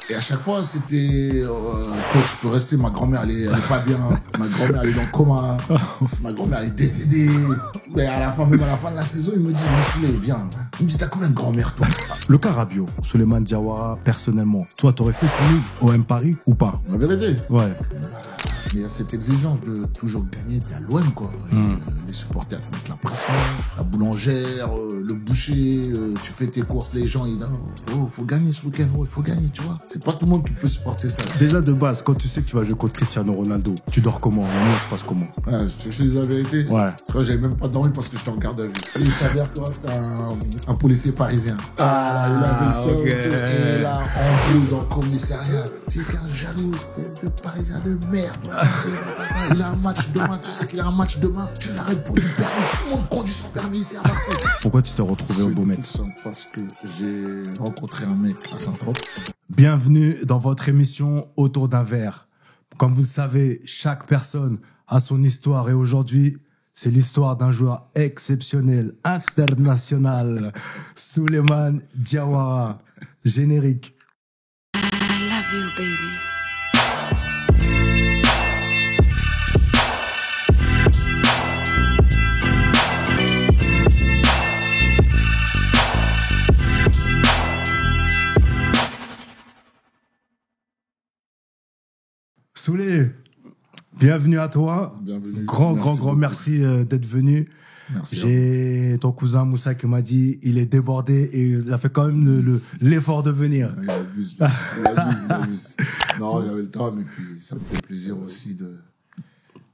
Et à chaque fois, c'était, coach, je peux rester, ma grand-mère, elle est pas bien. Ma grand-mère, elle est dans le coma. Ma grand-mère, elle est décédée. Mais à la fin, même à la fin de la saison, il me dit, mais Souley, viens. Il me dit, t'as combien de grand-mère, toi? Le cas Rabiot, Souleymane Diawara, personnellement, toi, t'aurais fait ce move au M Paris ou pas? La vérité. Ouais. Il y a cette exigence de toujours gagner, t'es à l'OM, quoi. Les supporters mettent la pression, la boulangère, le boucher, tu fais tes courses, les gens, ils disent, oh, faut gagner ce week-end, oh, il faut gagner, tu vois. C'est pas tout le monde qui peut supporter ça. Déjà, de base, quand tu sais que tu vas jouer contre Cristiano Ronaldo, tu dors comment? La nuit, ça se passe comment? Ouais, je te dis la vérité. Ouais. Quand j'avais même pas dormi parce que j'étais en garde à vue. Et il s'avère que c'était un policier parisien. Ah, il avait le seum, ok. et là, en bleu dans le commissariat. C'est qu'un jaloux, espèce de parisien de merde. Il a un match demain, tu sais qu'il a un match demain, tu l'arrêtes pour lui permis. Tout le monde conduit sans permis ici à Marseille. Pourquoi tu t'es retrouvé au Beaumet? C'est tout simple parce que j'ai rencontré un mec à Saint-Trope. Bienvenue dans votre émission Autour d'un verre. Comme vous le savez, chaque personne a son histoire et aujourd'hui, c'est l'histoire d'un joueur exceptionnel, international, Souleymane Diawara. Générique. I love you, baby. Souley, bienvenue à toi. Bienvenue. Grand Merci beaucoup. merci d'être venu. Merci. J'ai ton cousin Moussa qui m'a dit il est débordé et il a fait quand même l'effort de venir. Il abuse. Il abuse. Non, j'avais le temps, mais puis ça me fait plaisir aussi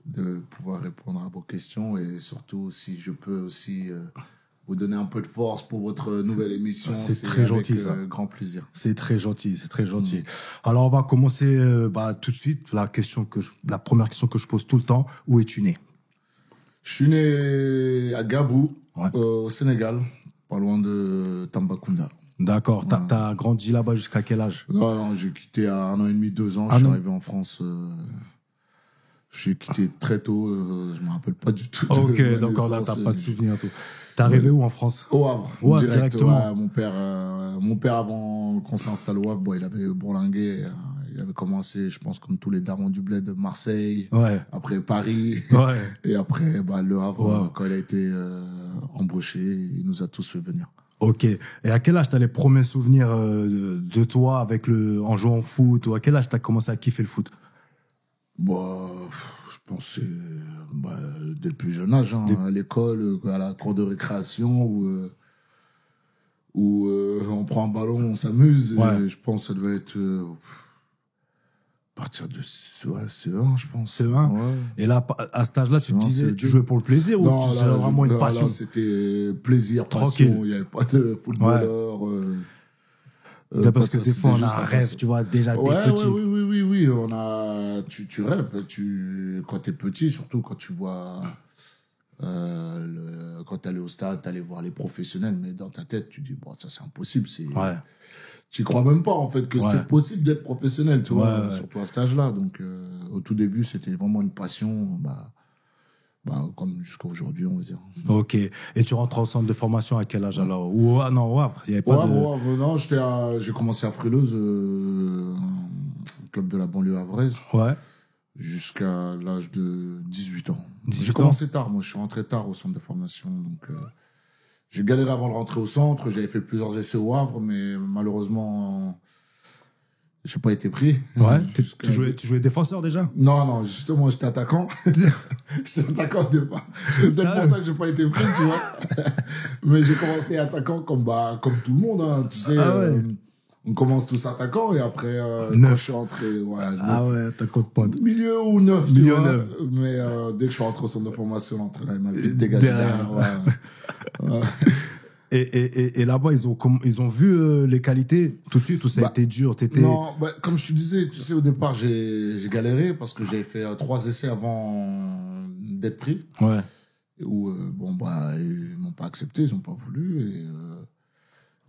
de pouvoir répondre à vos questions et surtout si je peux aussi vous donner un peu de force pour votre nouvelle émission. C'est très gentil, ça. Grand plaisir. C'est très gentil, c'est très gentil. Alors on va commencer tout de suite la première question que je pose tout le temps. Où es-tu né? Je suis né à Gabou, Ouais. au Sénégal, pas loin de Tambacounda. D'accord. T'as grandi là-bas jusqu'à quel âge? Non, j'ai quitté à 1 an et demi, 2 ans. Ah Je suis non. arrivé en France. J'ai quitté très tôt. Je me rappelle pas du tout. Ok, de ma donc là naissance. t'as pas de souvenir. T'es arrivé où en France? Au Havre. Ouais, direct, directement. ouais, mon père, avant qu'on s'installe au Havre, bon, il avait bourlingué. Il avait commencé, je pense, comme tous les darons du bled, de Marseille. Ouais. Après Paris. Ouais. Et après, le Havre, Ouais. quand il a été embauché, il nous a tous fait venir. Ok. Et à quel âge t'as les premiers souvenirs de toi en jouant au foot, ou à quel âge t'as commencé à kiffer le foot? Bah, je pense que c'est dès le plus jeune âge, hein, à l'école, à la cour de récréation, où on prend un ballon, on s'amuse. Ouais. Et je pense que ça devait être à partir de CE1, je pense. CE1. Ouais. Et là, à cet âge-là, tu te CE1, disais, CE2. tu jouais pour le plaisir ou Non, tu là, c'était vraiment une là, passion? c'était plaisir, Tranquille. passion. Il n'y avait pas de footballeur. Parce que ça, des fois, on c'était a juste un la rêve, passion. tu vois, déjà dès Ouais, petit. oui. Tu rêves. Quand t'es petit, surtout quand tu vois, quand t'allais au stade, t'allais voir les professionnels, mais dans ta tête, tu dis, bon, ça, c'est impossible. Ouais. Tu crois même pas, en fait, que Ouais. c'est possible d'être professionnel, tu vois, Ouais. surtout à cet âge-là. Donc, au tout début, c'était vraiment une passion, comme jusqu'à aujourd'hui, on va dire. Ok. Et tu rentres au centre de formation à quel âge alors? Ou, non, au Havre, il n'y avait pas de... Non, j'ai commencé à Frileuse, un club de la banlieue havraise, Ouais. jusqu'à l'âge de 18 ans. 18 J'ai ans. commencé tard, moi, je suis rentré tard au centre de formation, donc j'ai galéré avant de rentrer au centre, j'avais fait plusieurs essais au Havre, mais malheureusement, j'ai pas été pris. Ouais. Jusqu'à- Tu jouais défenseur déjà? Non, justement, j'étais attaquant. J'étais attaquant de pas. C'est peut-être Sérieux? pour ça que j'ai pas été pris, tu vois. Mais j'ai commencé attaquant comme tout le monde, hein. Tu sais, Ah ouais. on commence tous attaquants et après, Neuf. quand je suis rentré, voilà, Ah ouais, t'as compte pas. milieu ou neuf, tu Milieu vois. neuf. Mais dès que je suis rentré au centre de formation, l'entraîneur, il m'a vite dégagé Derrière. derrière. Ouais. Et là-bas, ils ont vu les qualités tout de suite, ou ça a été dur? Non, comme je te disais, tu sais, au départ, j'ai galéré parce que j'avais fait 3 essais avant d'être pris. Ouais. Où, ils m'ont pas accepté, ils ont pas voulu.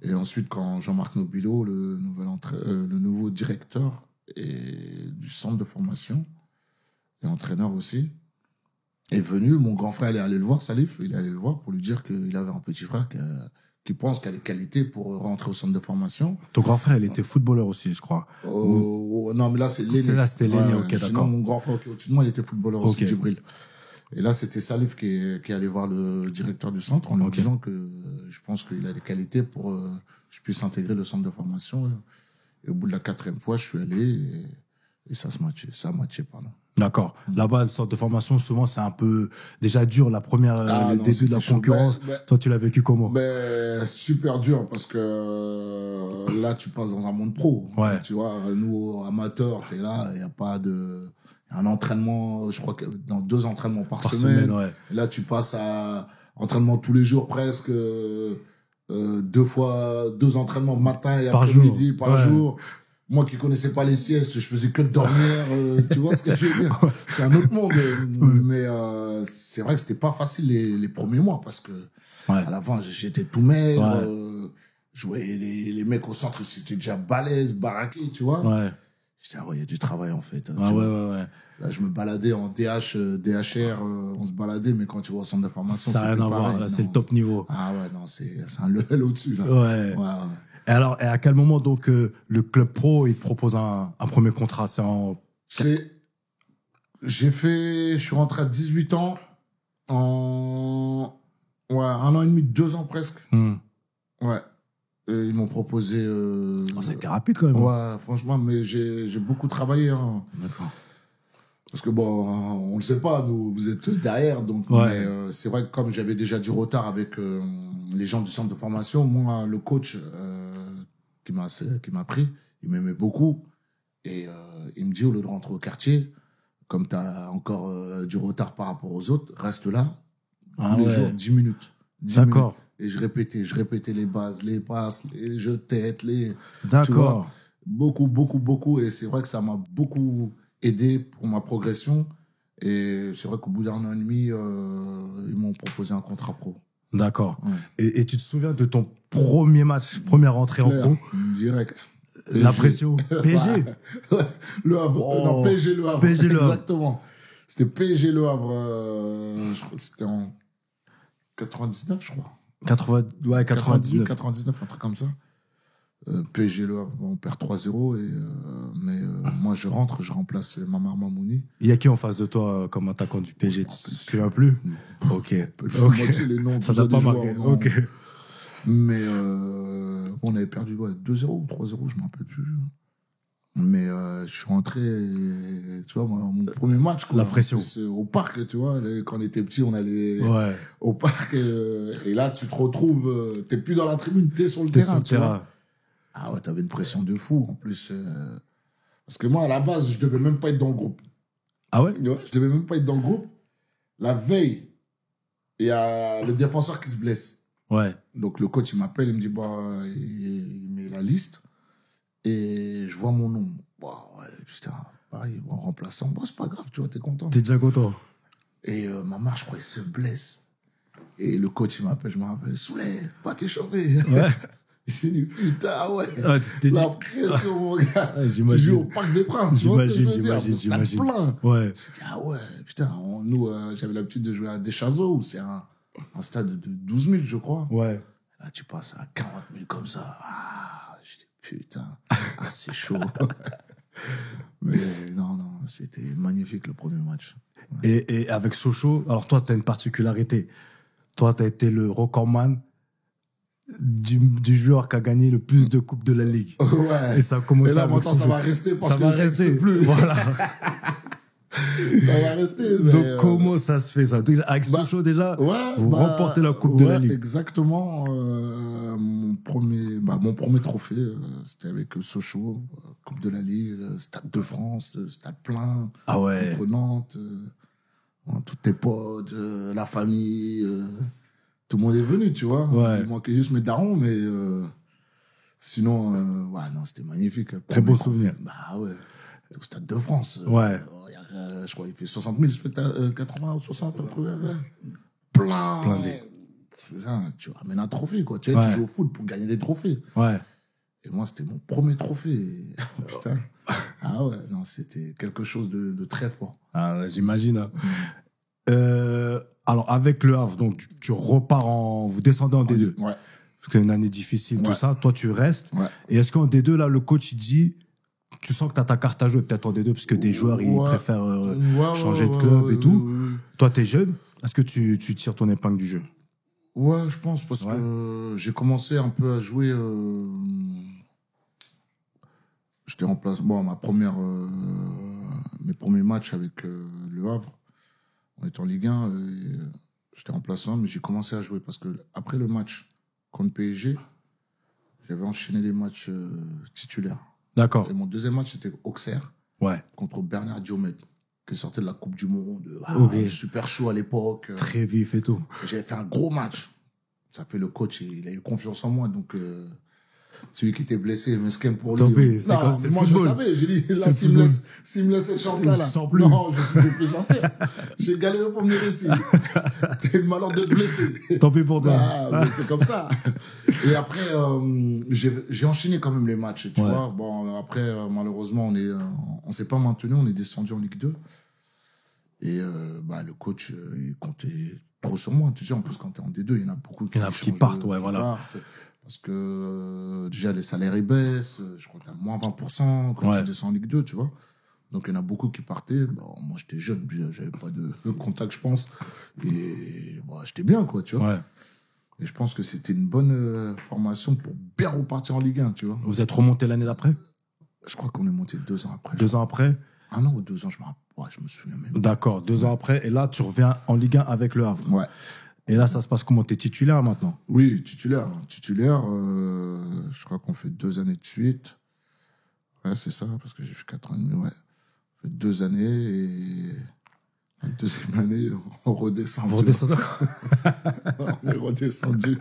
Et ensuite, quand Jean-Marc Nobilo, le nouveau directeur du centre de formation, et entraîneur aussi, est venu, mon grand frère est allé le voir, Salif, il est allé le voir pour lui dire qu'il avait un petit frère qui pense qu'il a les qualités pour rentrer au centre de formation. Ton grand frère, il était footballeur aussi, je crois. Non, mais là, c'est l'aîné. C'était l'aîné, ok, sinon, d'accord. mon grand frère qui est au-dessus de moi, il était footballeur aussi, Ok. Djibril. Et là, c'était Salif qui est allé voir le directeur du centre en lui Ok. disant que je pense qu'il a des qualités pour que je puisse intégrer le centre de formation. Et au bout de la 4e fois, je suis allé et ça a matché, pardon. D'accord. Là-bas, le centre de formation, souvent, c'est un peu déjà dur, le non, début de la c'était chaud. concurrence. Toi, tu l'as vécu comment? Super dur parce que là, tu passes dans un monde pro. Ouais. Tu vois, nous, amateurs, t'es là, il n'y a pas de... un entraînement, je crois que dans 2 entraînements par semaine. ouais. Et là, tu passes à entraînement tous les jours presque, 2 entraînements matin et Par après-midi jour. par Ouais. jour. Moi qui connaissais pas les siestes, je faisais que de dormir, tu vois ce que je veux dire. C'est un autre monde. Mais c'est vrai que c'était pas facile les premiers mois parce que à la fin, j'étais tout maigre. Ouais. Je voyais les mecs au centre, ils étaient déjà balèzes, baraqués, tu vois. Ouais. J'étais, il y a du travail en fait. Ah, ouais. Là, je me baladais en DHR, on se baladait, mais quand tu vas au centre de formation, Ça c'est n'a rien plus à voir, pareil, là, non. c'est le top niveau. Ah ouais, non, c'est un level au-dessus, là. Ouais. Ouais. Et alors, et à quel moment, donc, le club pro, il te propose un premier contrat? Je suis rentré à 18 ans, en 1 an et demi, 2 ans presque. Ouais. Et ils m'ont proposé, C'était rapide quand même. ouais, franchement, mais j'ai beaucoup travaillé, hein. D'accord. Parce que bon, on le sait pas, nous, vous êtes derrière, donc Ouais. mais, c'est vrai que comme j'avais déjà du retard avec les gens du centre de formation, moi, le coach qui m'a pris, il m'aimait beaucoup et il me dit au lieu de rentrer au quartier, comme tu as encore du retard par rapport aux autres, reste là tous les jours 10 minutes. 10 D'accord. minutes. Et je répétais les bases, les passes, les jeux de tête, tu D'accord. vois, beaucoup. Et c'est vrai que ça m'a beaucoup aidé pour ma progression. Et c'est vrai qu'au bout d'1 an et demi, ils m'ont proposé un contrat pro. D'accord. Ouais. Et tu te souviens de ton premier match, première entrée en pro? Direct. La pression. PSG? Ouais, Le Havre. Non, PSG Le Havre. PSG Le Havre. Exactement. C'était PSG Le Havre. Je crois que c'était en 99, je crois. 99. 99, un truc comme ça. PSG Le Havre, on perd 3-0 mais moi je remplace Mamar Mamouni. Il y a qui en face de toi comme attaquant du PSG? Tu te souviens plus? Ok. Moi, tu sais, les noms, Ça tout t'a pas des joueurs, marqué. non. Ok. Mais on avait perdu 2-0 ou 3-0, je me rappelle plus. Mais je suis rentré, tu vois, mon premier match, quoi. La pression. Au parc, tu vois, quand on était petit, on allait Ouais. au parc et là tu te retrouves, t'es plus dans la tribune, t'es sur le T'es terrain, sur le tu vois. terrain. Ah ouais, t'avais une pression de fou, en plus. Parce que moi, à la base, je devais même pas être dans le groupe. Ah ouais? Tu vois, je devais même pas être dans le groupe. La veille, il y a le défenseur qui se blesse. Ouais. Donc le coach, il m'appelle, il me dit, il met la liste. Et je vois mon nom. Bah ouais, putain, pareil, en remplaçant. Bon, c'est pas grave, tu vois, t'es content. T'es déjà content? Et Mamar, je crois, il se blesse. Et le coach, il m'appelle, je me rappelle, Souley, va t'échauffer. Ouais. J'ai dit, putain, ouais. Ouais, t'es dit... La pression, mon gars. Ouais, Tu j'imagine. joues au Parc des Princes, tu vois ce que je veux dire. J'imagine. Plein. Ouais. J'ai dit, ah ouais, putain, nous, j'avais l'habitude de jouer à Deschazos, où c'est un stade de 12 000, je crois. Ouais. Là, tu passes à 40 000 comme ça. Ah, je dis, putain, c'est chaud. Mais non, c'était magnifique le premier match. Ouais. Et avec Sochaux, alors toi, t'as une particularité. Toi, t'as été le recordman du joueur qui a gagné le plus de coupes de la Ligue. Ouais. Et ça a commencé Et là, avec maintenant, ça Sochaux. va rester parce Ça que va ça rester. n'existe plus. Voilà. Ça va rester. Mais Donc, comment ça se fait, ça? Déjà, avec Sochaux, déjà, ouais, vous remportez la Coupe de la Ligue. Exactement. Mon premier trophée, c'était avec Sochaux, Coupe de la Ligue, Stade de France, stade plein. Ah ouais. Contre Nantes, tous tes potes, la famille, tout le monde est venu, tu vois. Ouais. Il manquait juste mes darons, mais sinon, ouais, non, c'était magnifique. Très beau souvenir. Bah ouais. Au Stade de France. Ouais. Je crois qu'il fait 60 000 spectateurs, 80 ou 60, un truc. Plein. Putain, tu ramènes un trophée, quoi. Tu sais, Ouais. tu joues au foot pour gagner des trophées. Ouais. Et moi, c'était mon premier trophée. Putain. Ah ouais, non, c'était quelque chose de très fort. Ah, j'imagine. Hein. Alors, avec le Havre, donc, tu repars vous descendez en D2. Ouais. C'était une année difficile, tout Ouais. ça. Toi, tu restes. Ouais. Et est-ce qu'en D2, là, le coach, il dit, tu sens que t'as ta carte à jouer peut-être en D2, parce que des joueurs, ils Ouais. préfèrent Ouais, changer de ouais, club ouais, et tout. ouais, ouais. Toi, t'es jeune. Est-ce que tu tires ton épingle du jeu? Ouais, je pense, parce que j'ai commencé un peu à jouer. J'étais en place. Bon, mes premiers matchs avec Le Havre, on était en Ligue 1, j'étais remplaçant, mais j'ai commencé à jouer parce que après le match contre PSG, j'avais enchaîné les matchs titulaires. D'accord. Et mon deuxième match, c'était Auxerre Ouais. contre Bernard Diomède, qui sortait de la Coupe du Monde. Ok. Super chaud à l'époque. Très vif et tout. J'avais fait un gros match. Ça fait le coach, il a eu confiance en moi, donc celui qui était blessé, mesquin pour Tant lui. pis, c'est Non, comme- c'est mais moi le je football. savais, j'ai dit, C'est là, le s'il me football. laisse cette chance-là, Il là, sent plus. non, je ne plus sortir. J'ai galéré pour me laisser. T'as eu le malheur de te blesser. Tant pis pour toi. Ah, mais c'est comme ça. Et après, j'ai enchaîné quand même les matchs, tu vois. Bon, après, malheureusement, on s'est pas maintenu, on est descendu en Ligue 2. Et le coach, il comptait trop sur moi. Tu sais, en plus, quand t'es en D2, il y en a beaucoup Il y en a qui changent, partent, ouais, voilà. partent. Parce que déjà, les salaires, ils baissent. Je crois qu'il y a moins 20% quand Ouais. tu descends en Ligue 2, tu vois. Donc, il y en a beaucoup qui partaient. Bon, moi, j'étais jeune, j'avais pas de contact, je pense. Et j'étais bien, quoi, tu vois. Ouais. Et je pense que c'était une bonne formation pour bien repartir en Ligue 1, tu vois. Vous êtes remonté l'année d'après? Je crois qu'on est monté 2 ans après. 2 ans après? 1 an ou 2 ans, je me souviens même. D'accord. 2 ans après. Et là, tu reviens en Ligue 1 avec le Havre. Ouais. Et là, ça se passe comment? T'es titulaire maintenant? Oui, titulaire. Titulaire, je crois qu'on fait 2 années de suite. Ouais, c'est ça, parce que j'ai fait 4 ans et demi, ouais. On fait 2 années et la deuxième année, on redescend. Vous redescendez? On est redescendu.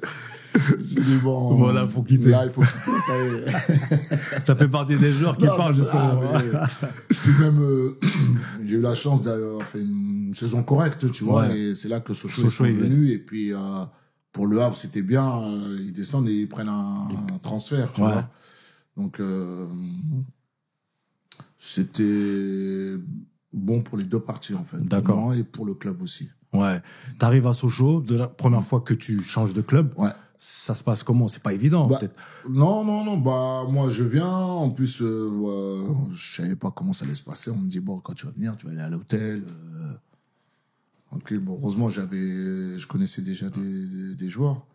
J'ai dit, bon. Voilà, faut quitter. Là, il faut quitter, ça y est. Ça fait partie des joueurs qui Non, parlent, ça- justement. Puis même, j'ai eu la chance d'avoir fait une saison correcte, tu vois, Ouais. et c'est là que Sochaux Sochaux est est venu, et puis pour Le Havre, c'était bien, ils descendent et ils prennent un transfert, tu Ouais. vois. Donc, c'était bon pour les deux parties, en fait. D'accord. Pour moi et pour le club aussi. Ouais. T'arrives à Sochaux, de la première fois que tu changes de club. Ouais. Ça se passe comment? C'est pas évident, Bah, peut-être. non, moi je viens, en plus, je savais pas comment ça allait se passer. On me dit, bon, quand tu vas venir, tu vas aller à l'hôtel. Ok, bon, heureusement, je connaissais déjà des joueurs.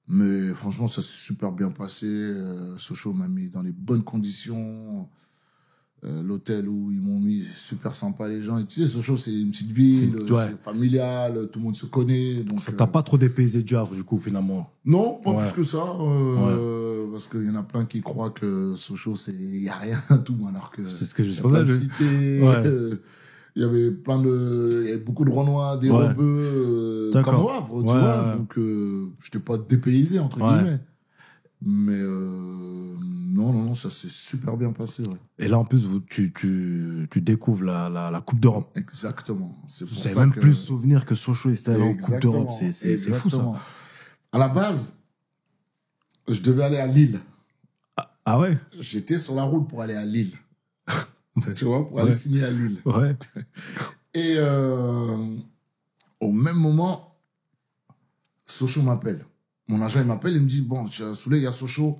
Mais franchement, ça s'est super bien passé. Sochaux m'a mis dans les bonnes conditions. L'hôtel où ils m'ont mis, super sympa les gens. Et tu sais, Sochaux, c'est une petite ville, ouais. c'est familial, tout le monde se connaît. Donc, Ça t'a pas trop dépaysé du Havre, du coup, finalement. non, pas Ouais. plus que ça. Parce qu'il y en a plein qui croient que Sochaux, il n'y a rien, tout, alors que. C'est ce que je il y a pensais, plein de le- cités. Ouais. Il y avait il y avait beaucoup de Renois, des Ouais. Rebeux, D'accord. comme au Havre, tu Ouais, vois. ouais. Donc, je n'étais pas dépaysé, entre Ouais. guillemets. Mais, non, ça s'est super bien passé, ouais. Et là, en plus, tu découvres la Coupe d'Europe. Exactement. C'est pour Vous avez ça même que... plus souvenir que Sochaux était allé en Coupe Exactement, d'Europe. C'est fou, ça. exactement. À la base, je devais aller à Lille. Ah ouais? J'étais sur la route pour aller à Lille. Tu vois, pour aller Ouais. signer à Lille. Ouais. Et au même moment, Sochaux m'appelle. Mon agent, il m'appelle, il me dit, bon, Souley, il y a Sochaux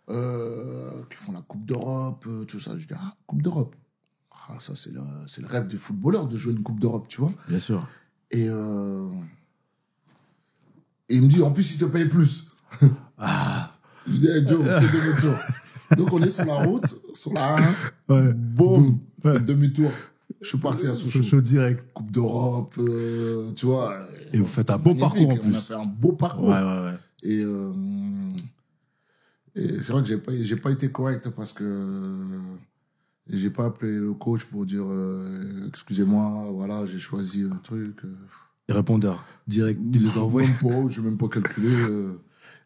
qui font la Coupe d'Europe, tout ça. Je dis, ah, Coupe d'Europe. Ah, ça, c'est le rêve du footballeur de jouer une Coupe d'Europe, tu vois. Bien sûr. Et il me dit, en plus, il te paye plus. Je dis, hey, Joe, fais demi-tour. Donc, on est sur la route, sur la 1. Ouais. Boum, Ouais. demi-tour. Je suis parti à Sochaux. Sochaux direct. Coupe d'Europe, tu vois. Et vous faites un c'était beau magnifique. parcours, en plus. On a fait un beau parcours. Ouais. Et c'est vrai que j'ai pas été correct parce que j'ai pas appelé le coach pour dire excusez-moi, voilà, j'ai choisi le truc. Les répondeurs. Direct, il les a envoyés. J'ai même pas calculé.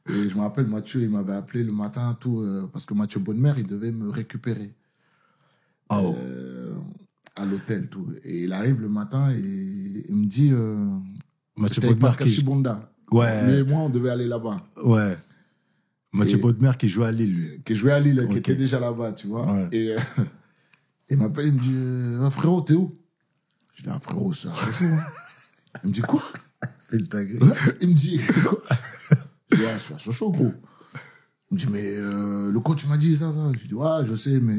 Et je me rappelle, Mathieu, il m'avait appelé le matin, tout, parce que Mathieu Bonnemer, il devait me récupérer Oh. à l'hôtel, tout. Et il arrive le matin et il me dit Mathieu j'étais avec Bodmer Pascal qui... Chibonda. Ouais. Lui et moi, on devait aller là-bas. Ouais. Mathieu Et- Bodmer qui joue à Lille, lui. Qui jouait à Lille, qui Ok. était déjà là-bas, tu vois. Ouais. Et il m'appelle, il me dit frérot, t'es où? Je dis frérot, c'est à Sochaux. Hein. Il me dit quoi? C'est le dingue. Il me dit quoi? Je dis, ouais, je suis à Sochaux, gros. Il me dit, mais le coach m'a dit ça. Je dis, ouais, je sais, mais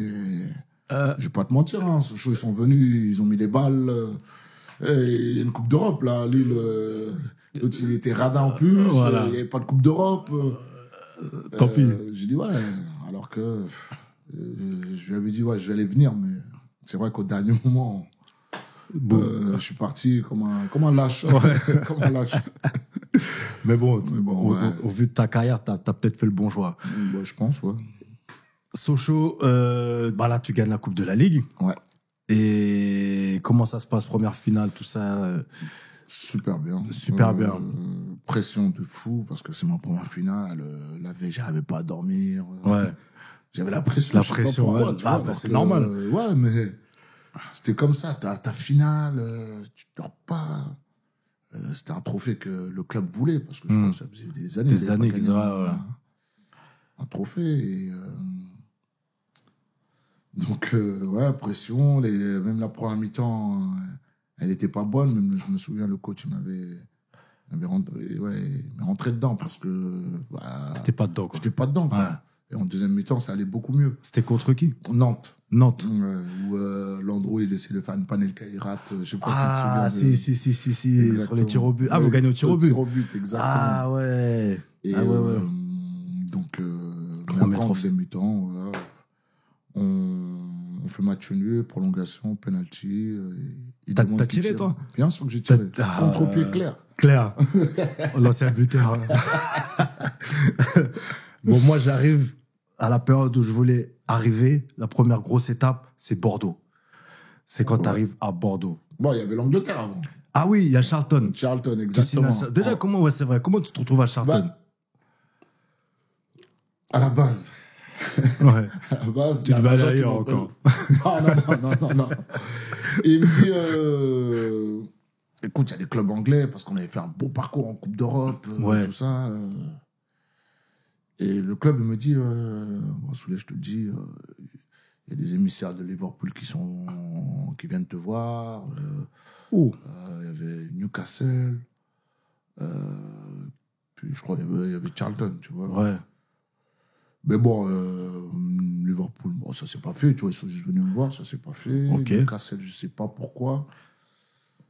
je vais pas te mentir. Hein. Sochaux, ils sont venus, ils ont mis les balles. Et il y a une Coupe d'Europe, là. Lille, l'autre, il était radin en plus. Voilà. Il n'y avait pas de Coupe d'Europe. Tant pis. J'ai dit, ouais. Alors que je lui avais dit, ouais, je vais aller venir. Mais c'est vrai qu'au dernier moment, je suis parti comme un lâche. Ouais. Comme un lâche. Mais bon, ouais. au vu de ta carrière, t'as peut-être fait le bon choix. Bah, je pense, ouais. Sochaux, bah là, tu gagnes la Coupe de la Ligue. Ouais. Et comment ça se passe, première finale, tout ça Super bien. Super bien. Pression de fou, parce que c'est ma première finale. La veille, j'arrivais pas à dormir. Ouais. J'avais la pression. La je sais pas pression, pourquoi, ouais. tu Ah, vois, bah, alors c'est que, normal. Ouais, mais c'était comme ça. Ta finale, tu dors pas. C'était un trophée que le club voulait, parce que je crois que ça faisait des années. Des années qu'ils qu'ils auraient, un trophée. Et, donc, ouais, pression. Même la première mi-temps, elle était pas bonne. Même, je me souviens, le coach, il m'avait rentré dedans, parce que... Bah, T'étais pas dedans, quoi. j'étais pas dedans, quoi. Ouais. Et en deuxième mi-temps, ça allait beaucoup mieux. C'était contre qui? Nantes. Nantes. Où Landreau, il essaie de faire une Panelka, il rate. Je sais pas Ah, si tu te souviens. si, Exactement. sur les tirs au but. Ah, Ouais, vous gagnez au tir au but. tir au but, exactement. Ah, ouais. Et, ah, ouais. donc, Premier en trophée. deuxième mi-temps, voilà, on fait match nul, prolongation, penalty. T'as tiré, toi? Bien sûr que j'ai tiré. Contre-pied clair. Claire. L'ancien buteur. Hein. Bon, moi, j'arrive à la période où je voulais arriver. La première grosse étape, c'est Bordeaux. C'est quand t'arrives à Bordeaux. Bon, il y avait l'Angleterre avant. Ah oui, il y a Charlton. Charlton, Tu signes exactement. Déjà, comment, ouais, c'est vrai. Comment tu te retrouves à Charlton? Bah, à la base. Ouais. À la base, Tu il y a devais un aller agent qui ailleurs m'appelle. encore. Non. Et il me dit, écoute, il y a des clubs anglais, parce qu'on avait fait un beau parcours en Coupe d'Europe, Ouais. tout ça. Et le club, il me dit, bon, Souley, je te le dis, il y a des émissaires de Liverpool qui viennent te voir. Il y avait Newcastle. Puis je crois qu'il y avait Charlton, tu vois. Ouais. Mais bon, Liverpool, bon, ça s'est pas fait, tu vois, ils sont juste venus me voir, ça s'est pas fait. Ok. Newcastle, je sais pas pourquoi.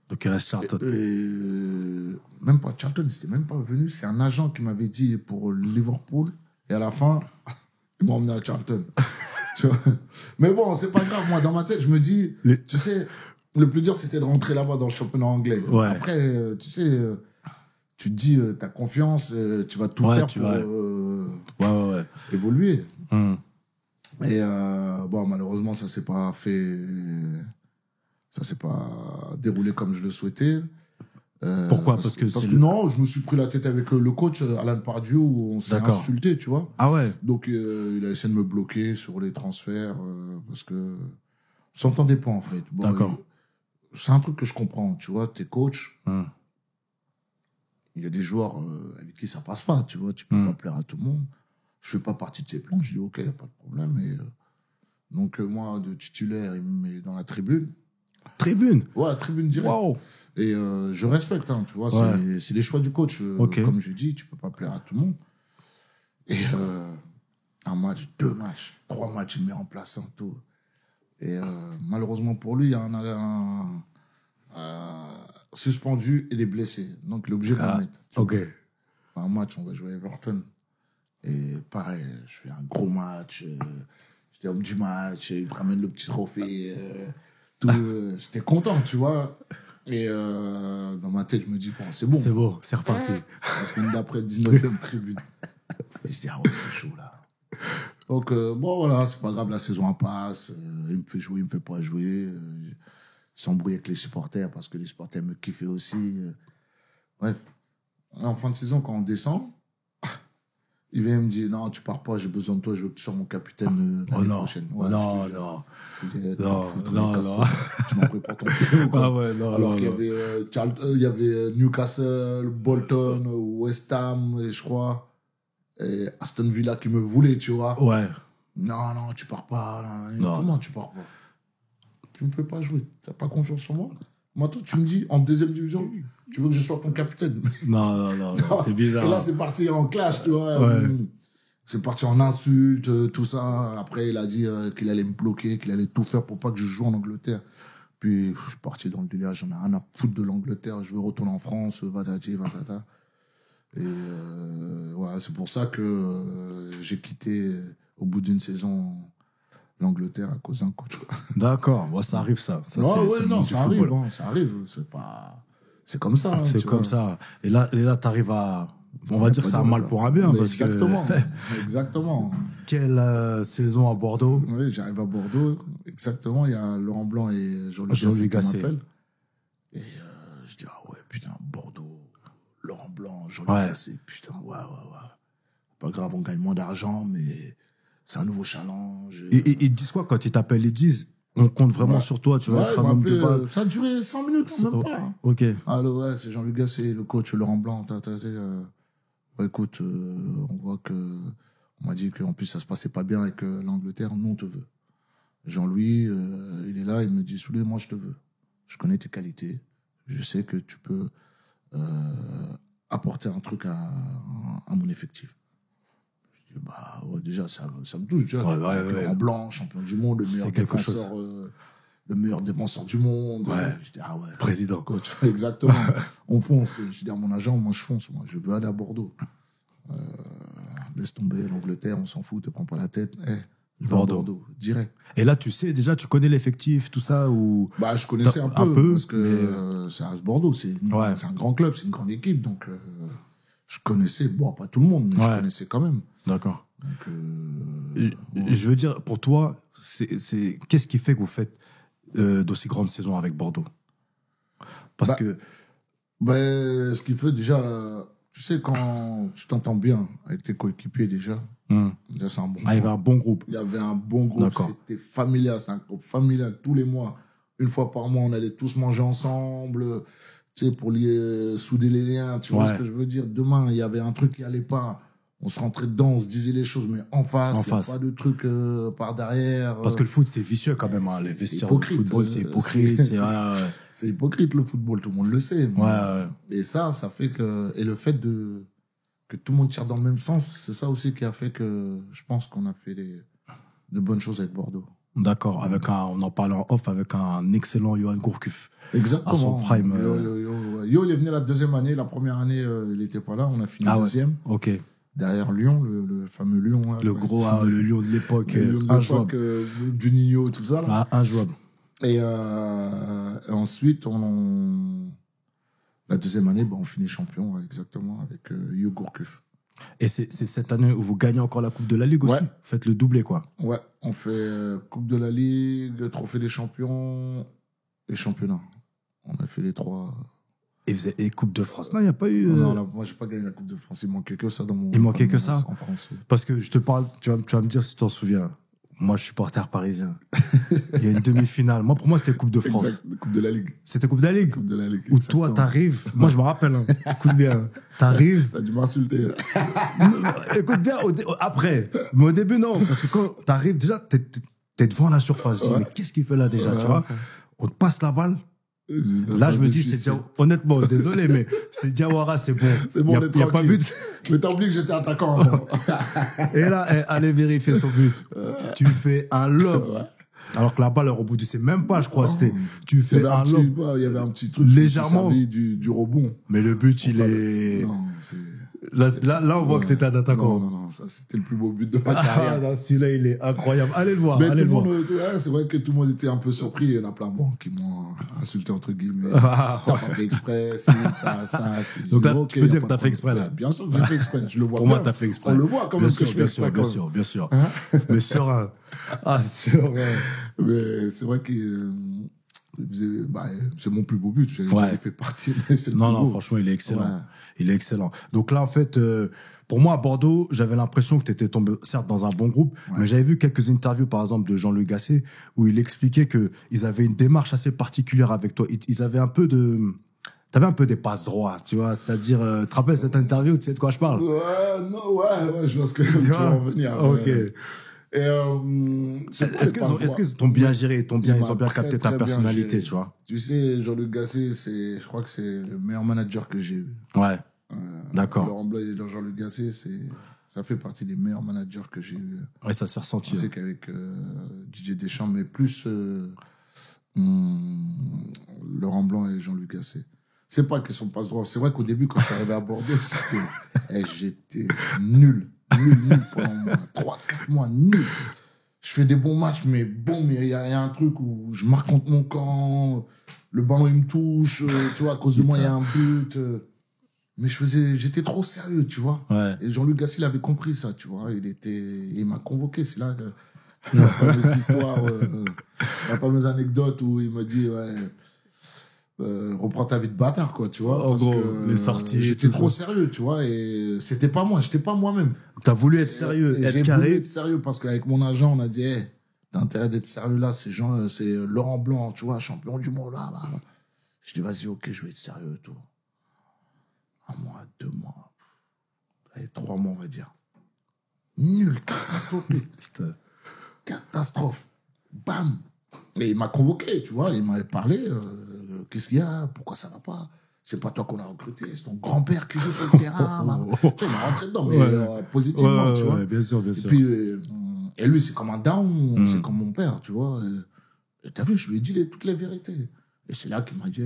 Donc il reste Charlton. Même pas Charlton, c'était même pas venu, c'est un agent qui m'avait dit pour Liverpool, et à la fin, ils m'ont emmené à Charlton. Tu vois. Mais bon, c'est pas grave, moi, dans ma tête, je me dis, tu sais, le plus dur, c'était de rentrer là-bas dans le championnat anglais. Ouais. Après, tu sais, tu te dis, t'as confiance, tu vas tout faire pour Ouais. évoluer. Et bon, malheureusement, ça s'est pas fait. Ça s'est pas déroulé comme je le souhaitais. Pourquoi? Parce que non, je me suis pris la tête avec le coach Alain Pardieu, où on s'est insulté, tu vois. Ah ouais. Donc il a essayé de me bloquer sur les transferts parce que on s'entendait pas en fait. Bon, D'accord. C'est un truc que je comprends, tu vois. T'es coach. Il y a des joueurs avec qui ça passe pas, tu vois. Tu peux pas plaire à tout le monde. Je fais pas partie de ces plans. Je dis ok, y a pas de problème. Et donc moi de titulaire, il me met dans la tribune. Tribune. Ouais, tribune directe. Wow. Et je respecte, hein, tu vois, Ouais. c'est les choix du coach. Comme je dis, tu peux pas plaire à tout le monde. Et un match, 2 matchs, 3 matchs, il me met en place en tout. Et malheureusement pour lui, il y a un suspendu et des blessés. Donc il est obligé de le mettre. Ok. Enfin, un match, on va jouer à Everton. Et pareil, je fais un gros match. J'étais homme du match, il me ramène le petit trophée. J'étais content, tu vois. Et dans ma tête, je me dis, bon, c'est bon. C'est bon, c'est reparti. La semaine d'après, 19e tribune. Et je dis, ah ouais, c'est chaud, là. Donc, bon, voilà, c'est pas grave, la saison passe. Il me fait jouer, il me fait pas jouer. Il s'embrouille avec les supporters parce que les supporters me kiffaient aussi. Bref. En fin de saison, quand on descend, il vient me dire, non, tu pars pas, j'ai besoin de toi, je veux que tu sois mon capitaine l'année prochaine. Ouais, non. Je dis, Non. Tu m'as pris pour ton pied, quoi. Ah ouais, non. Alors qu'il y avait il y avait Newcastle, Bolton, West Ham, et je crois, et Aston Villa qui me voulaient, tu vois. Ouais. Non, tu pars pas. Non. Comment tu pars pas? Tu me fais pas jouer. T'as pas confiance en moi? Moi, toi, tu me dis, en deuxième division, tu veux que je sois ton capitaine. Non, c'est bizarre. Et là, c'est parti en clash, tu vois. Ouais. C'est parti en insultes, tout ça. Après, il a dit qu'il allait me bloquer, qu'il allait tout faire pour pas que je joue en Angleterre. Puis, je suis parti dans le délire, j'en ai rien à foutre de l'Angleterre, je veux retourner en France, vatati, vatata. Et ouais, c'est pour ça que j'ai quitté, au bout d'une saison, l'Angleterre à cause d'un coach. D'accord, ouais, ça arrive ça. Ça, c'est non, du ça football. arrive, hein, ça arrive. C'est pas... C'est comme ça. hein, C'est tu comme vois. ça. Et là, t'arrives à... On va dire que c'est un mal pour un bien. Mais Parce exactement, que... exactement. Quelle saison à Bordeaux. Oui, j'arrive à Bordeaux, exactement. Il y a Laurent Blanc et Jean-Louis Gasset qui Gasset. m'appellent. Et je dis, ah ouais, putain, Bordeaux, Laurent Blanc, Jean-Louis Ouais. Gasset, putain, ouais. Pas grave, on gagne moins d'argent, mais c'est un nouveau challenge. Et ils disent quoi quand ils t'appellent? Ils disent, on compte vraiment Ouais. sur toi, tu vas Ouais, être il un m'a homme de appelé, base. ça a duré 100 minutes, même pas. hein. Ok. Alors ouais, c'est Jean-Luc Gasset, le coach Laurent Blanc. Ouais, écoute, on voit que on m'a dit qu'en plus ça se passait pas bien et que l'Angleterre, nous on te veut. Jean-Louis, il est là, il me dit Souley, moi je te veux. Je connais tes qualités, je sais que tu peux apporter un truc à mon effectif. Je dis bah ouais, déjà ça me touche déjà. Ouais, tu vois, avec ouais. Laurent Blanc, champion du monde, le meilleur C'est quelque défenseur. Le meilleur défenseur du monde. Ouais. Je dis, ah ouais. Président. Coach, exactement. On fonce. Je dis à mon agent, moi je fonce, moi je veux aller à Bordeaux. Laisse tomber l'Angleterre, on s'en fout, te prends pas la tête. Je vais à Bordeaux, direct. Et là, tu sais, déjà, tu connais l'effectif, tout ça, ou... Bah, je connaissais un peu parce que ça reste Bordeaux, c'est un grand club, c'est une grande équipe, donc je connaissais, bon, pas tout le monde, mais je connaissais quand même. D'accord. Donc, Je veux dire, pour toi, qu'est-ce qui fait que vous faites d'aussi grandes saisons avec Bordeaux? Parce que... ce qui fait déjà, tu sais, quand tu t'entends bien avec tes coéquipiers déjà, déjà c'est un bon il y avait un bon groupe. Il y avait un bon groupe, c'était familial, c'est un groupe familial tous les mois. Une fois par mois, on allait tous manger ensemble, tu sais, pour souder les liens, tu vois ce que je veux dire. Demain, il y avait un truc qui allait pas. On se rentrait dedans, on se disait les choses, mais en face, il n'y a pas de truc par derrière. Parce que le foot, c'est vicieux quand même. Hein. Les vestiaires du football, c'est hypocrite. C'est hypocrite le football, tout le monde le sait. Mais... Ouais. Et ça fait que... Et le fait que tout le monde tire dans le même sens, c'est ça aussi qui a fait que je pense qu'on a fait de bonnes choses avec Bordeaux. D'accord. On en parlait en off avec un excellent Johan Gourcuff. Exactement. À son prime. Yo, il est venu la deuxième année. La première année, il n'était pas là. On a fini deuxième. Ok. Derrière Lyon, le fameux Lyon. Le gros, le Lyon de l'époque, injouable. Du Nino, tout ça. Là. Ah, injouable. Et ensuite, la deuxième année, on finit champion, exactement, avec Yo Gourcuff. Et c'est cette année où vous gagnez encore la Coupe de la Ligue aussi? Ouais. Vous faites le doublé, quoi. Ouais, on fait Coupe de la Ligue, Trophée des Champions et Championnat. On a fait les trois. Et Coupe de France, non, il n'y a pas eu... Non, moi, j'ai pas gagné la Coupe de France. Il manquait que ça dans mon... Il manquait que ça? En France, oui. Parce que je te parle, tu vas me dire si tu t'en souviens. Moi, je suis supporter parisien. Il y a une demi-finale. Moi, pour moi, c'était Coupe de France. Exact, Coupe de la Ligue. C'était Coupe de la Ligue? Coupe de la Ligue, où toi, t'arrives... Moi, je me rappelle, hein. Écoute bien. T'arrives... T'as dû m'insulter. Écoute bien, après. Mais au début, non. Parce que quand t'arrives, déjà, t'es devant la surface. Je dis, mais qu'est-ce qu'il fait là, déjà, tu vois? On te passe la balle. Là, je me dis, honnêtement, désolé, mais c'est Diawara, c'est bon. C'est bon, il n'y a pas but. Mais t'as oublié que j'étais attaquant avant. Et là, allez vérifier son but. Tu fais un lob. Alors que la balle, elle rebondissait même pas, je crois. Tu fais un lob. Il y avait un petit truc. Légèrement. Du rebond. Mais le but, il est... Non, c'est... Là, on voit que t'étais un attaquant. Non, ça, c'était le plus beau but de ma carrière. Non, celui-là, il est incroyable. Allez le voir, Mais allez le voir. C'est vrai que tout le monde était un peu surpris. Il y en a plein qui m'ont insulté, entre guillemets. T'as pas fait exprès, ça. Donc là, tu peux dire que t'as fait exprès, là. Bien sûr que j'ai fait exprès. Je le vois Pour bien. moi, t'as fait exprès. On le voit quand même que je fais exprès. Bien sûr. Mais serein. Mais c'est vrai que... c'est mon plus beau but. J'ai fait partie. Non, franchement, il est excellent. Ouais. Il est excellent. Donc là, en fait, pour moi, à Bordeaux, j'avais l'impression que tu étais tombé, certes, dans un bon groupe, mais j'avais vu quelques interviews, par exemple, de Jean-Luc Gasset, où il expliquait qu'ils avaient une démarche assez particulière avec toi. Ils avaient un peu de... T'avais un peu des passes droits, tu vois, c'est-à-dire, tu te rappelles cette interview, tu sais de quoi je parle? Ouais, je vois ce que tu vas en venir. Ok. Et c'est pas Est-ce les passe-droits. qu'ils t'ont bien géré, ils ont bien Très, capté ta très bien personnalité, géré. tu vois? Tu sais, Jean-Luc Gasset, je crois que c'est le meilleur manager que j'ai eu. Ouais. D'accord. Laurent Blanc et Jean-Luc Gasset, ça fait partie des meilleurs managers que j'ai eu. Ouais, ça s'est ressenti. Je sais qu'avec Didier Deschamps, mais plus Laurent Blanc et Jean-Luc Gasset. C'est pas qu'ils sont pas droits. C'est vrai qu'au début, quand je suis arrivé à Bordeaux, j'étais nul pendant 3-4 mois, nul. Je fais des bons matchs, mais il y a un truc où je marque contre mon camp, le ballon il me touche, tu vois, à cause de moi il y a un but. Mais j'étais trop sérieux, tu vois. Ouais. Et Jean-Luc Gasset, il avait compris ça, tu vois. Il m'a convoqué, c'est là que la fameuse histoire, la fameuse anecdote où il me dit, ouais, reprends ta vie de bâtard, quoi, tu vois. En parce gros, que, les sorties, j'étais tout trop ça. sérieux, tu vois. Et c'était pas moi, j'étais pas moi-même. T'as voulu être sérieux, Et être j'ai voulu carré. être sérieux parce qu'avec mon agent, on a dit, hey, t'as intérêt d'être sérieux là, c'est Laurent Blanc, tu vois, champion du monde là. Je dis, vas-y, ok, je vais être sérieux, tout. 1 mois, 2 mois, allez, 3 mois, on va dire. Nul, catastrophique. Putain. Catastrophe. Bam. Et il m'a convoqué, tu vois, il m'avait parlé, qu'est-ce qu'il y a, pourquoi ça va pas? C'est pas toi qu'on a recruté, c'est ton grand-père qui joue sur le terrain. Tu sais, il m'a rentré dedans, mais positivement, tu vois. Ouais, bien sûr. Et puis, et lui, c'est comme un down, c'est comme mon père, tu vois. Et t'as vu, je lui ai dit toutes les vérités. Et c'est là qu'il m'a dit,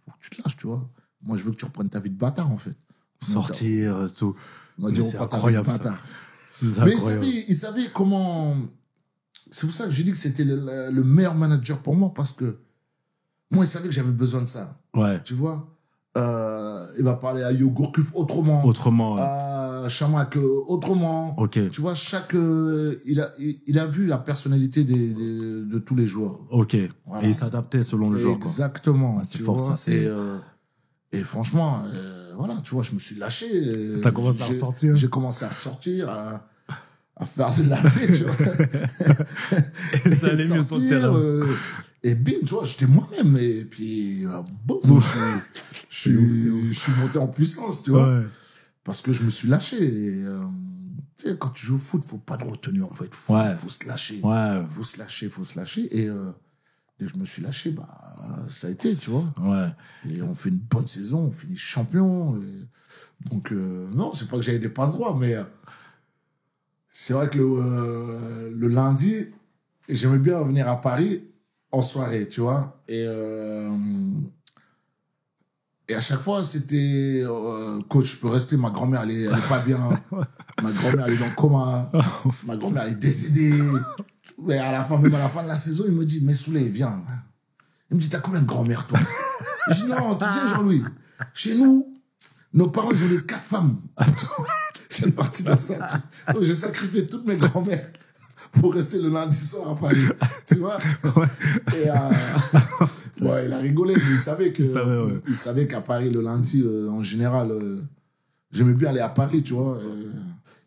faut que tu te lâches, tu vois. Moi, je veux que tu reprennes ta vie de bâtard, en fait. Sortir, tout. Il m'a dit, C'est reprends ta vie de incroyable, ça. bâtard. C'est Mais incroyable. il savait comment... C'est pour ça que j'ai dit que c'était le meilleur manager pour moi, parce que moi, il savait que j'avais besoin de ça. Ouais. Tu vois, il va parler à Yo Gourcuff autrement. Autrement, ouais. À Chamak autrement. Ok. Tu vois, il a vu la personnalité de tous les joueurs. Ok. Voilà. Et il s'adaptait selon le joueur, quoi. Exactement. Ah, c'est tu fort, vois. ça, c'est- Et franchement, voilà, tu vois, je me suis lâché. T'as commencé à ressortir. J'ai commencé à sortir, à faire de la tête, tu vois. Et ça allait mieux sur le terrain. Et bim, tu vois, j'étais moi-même. Et puis, boum, je suis monté en puissance, tu vois. Ouais. Parce que je me suis lâché. Et, tu sais, quand tu joues au foot, faut pas de retenue, en fait. Faut se lâcher. Ouais. Faut se lâcher. Et je me suis lâché, ça a été, tu vois. Ouais. Et on fait une bonne saison, on finit champion. Donc, non, c'est pas que j'avais des passes droits, mais c'est vrai que le lundi, j'aimais bien venir à Paris en soirée, tu vois. Et à chaque fois, c'était coach, je peux rester, ma grand-mère, elle est pas bien. Ma grand-mère, elle est dans le coma. Ma grand-mère, elle est décédée. Mais même à la fin de la saison, il me dit, mais Souley, viens. Il me dit, t'as combien de grand-mères, toi? Je dis, non, tu sais, Jean-Louis, chez nous, nos parents, ils ont les 4 femmes. J'ai une partie de ça. Donc, j'ai sacrifié toutes mes grand-mères pour rester le lundi soir à Paris. Tu vois? Et, bon, il a rigolé, mais il savait qu'à Paris, le lundi, en général, j'aimais bien aller à Paris, tu vois.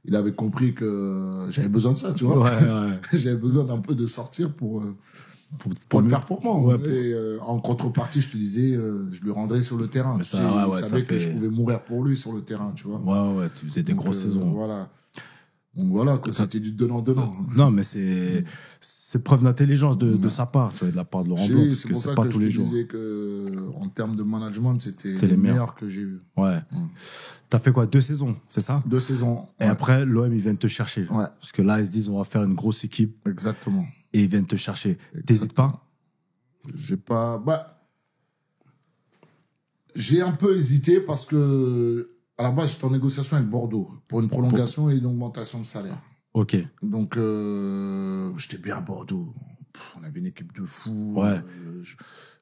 Il avait compris que j'avais besoin de ça, tu vois. Ouais. J'avais besoin d'un peu de sortir pour être performant. Ouais, Et en contrepartie, je te disais, je lui rendrais sur le terrain. Mais ça, il savait que je pouvais mourir pour lui sur le terrain, tu vois. Ouais, tu faisais des grosses saisons. Voilà. Donc voilà, que c'était du donnant-donnant. Non, mais c'est preuve d'intelligence de sa part, tu vois, de la part de Laurent Blanc, parce C'est que pour c'est ça pas que tous je les te jours. disais que, en termes de management, c'était les les meilleurs. meilleurs que j'ai eu. Ouais. T'as fait quoi, 2 saisons, c'est ça? 2 saisons. Et Ouais. après, l'OM, ils viennent te chercher. Ouais. Parce que là, ils se disent, on va faire une grosse équipe, Exactement. et ils viennent te chercher. T'hésites pas? J'ai pas, j'ai un peu hésité parce que, à la base, j'étais en négociation avec Bordeaux pour une prolongation et une augmentation de salaire. Ok. Donc, j'étais bien à Bordeaux. On avait une équipe de fous. Ouais.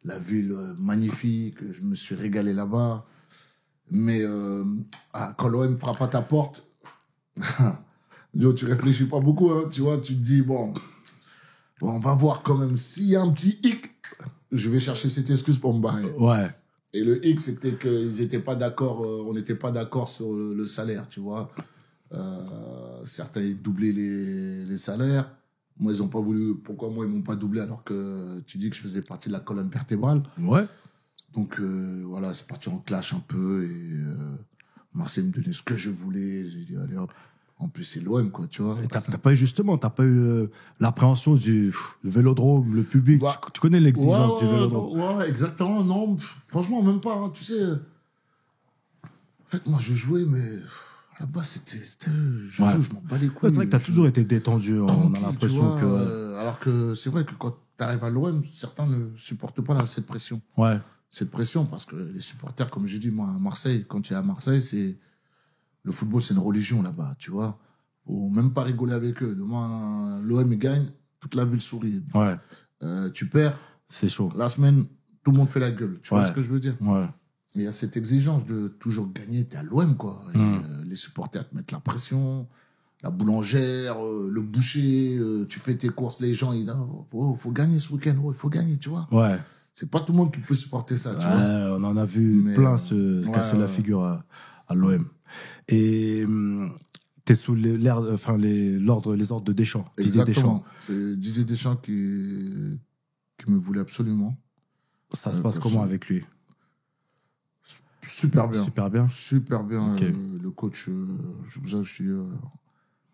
La ville magnifique. Je me suis régalé là-bas. Mais quand l'OM frappe à ta porte, tu réfléchis pas beaucoup, hein, tu vois. Tu te dis, bon, on va voir quand même. S'il y a un petit hic, je vais chercher cette excuse pour me barrer. Ouais. Et le hic, c'était qu'ils étaient pas d'accord, on n'était pas d'accord sur le salaire, tu vois. Certains ils doublaient les salaires. Moi, ils ont pas voulu. Pourquoi moi, ils m'ont pas doublé alors que tu dis que je faisais partie de la colonne vertébrale? Ouais. Donc, voilà, c'est parti en clash un peu. Et Marseille me donnait ce que je voulais. J'ai dit, allez hop, En plus, c'est l'OM, quoi, tu vois. Et t'as pas eu l'appréhension du le vélodrome, le public. Bah, Tu connais l'exigence du vélodrome. Ouais, exactement. Non, franchement, même pas. Hein, tu sais, en fait, moi, je jouais, mais là-bas, je joue, je m'en bats les couilles. Ouais, c'est vrai que t'as toujours été détendu. On a l'impression que... alors que c'est vrai que quand t'arrives à l'OM, certains ne supportent pas cette pression. Ouais. Cette pression, parce que les supporters, comme j'ai dit, moi, à Marseille, quand tu es à Marseille, le football, c'est une religion là-bas, tu vois. Faut même pas rigoler avec eux. Demain, l'OM gagne, toute la ville sourit. Ouais. Tu perds. C'est chaud. La semaine, tout le monde fait la gueule. Tu vois ce que je veux dire? Ouais. Il y a cette exigence de toujours gagner. T'es à l'OM, quoi. Et, les supporters te mettent la pression. La boulangère, le boucher, tu fais tes courses, les gens, ils disent, faut gagner ce week-end, il faut gagner, tu vois. Ouais. C'est pas tout le monde qui peut supporter ça, tu vois. On en a vu plein se casser la figure à l'OM. Et t'es sous les ordres de Deschamps. Didier Deschamps. C'est Didier Deschamps qui me voulait absolument. Ça se passe comment avec lui? Super bien. Super bien. Super bien. Okay. Le coach, je suis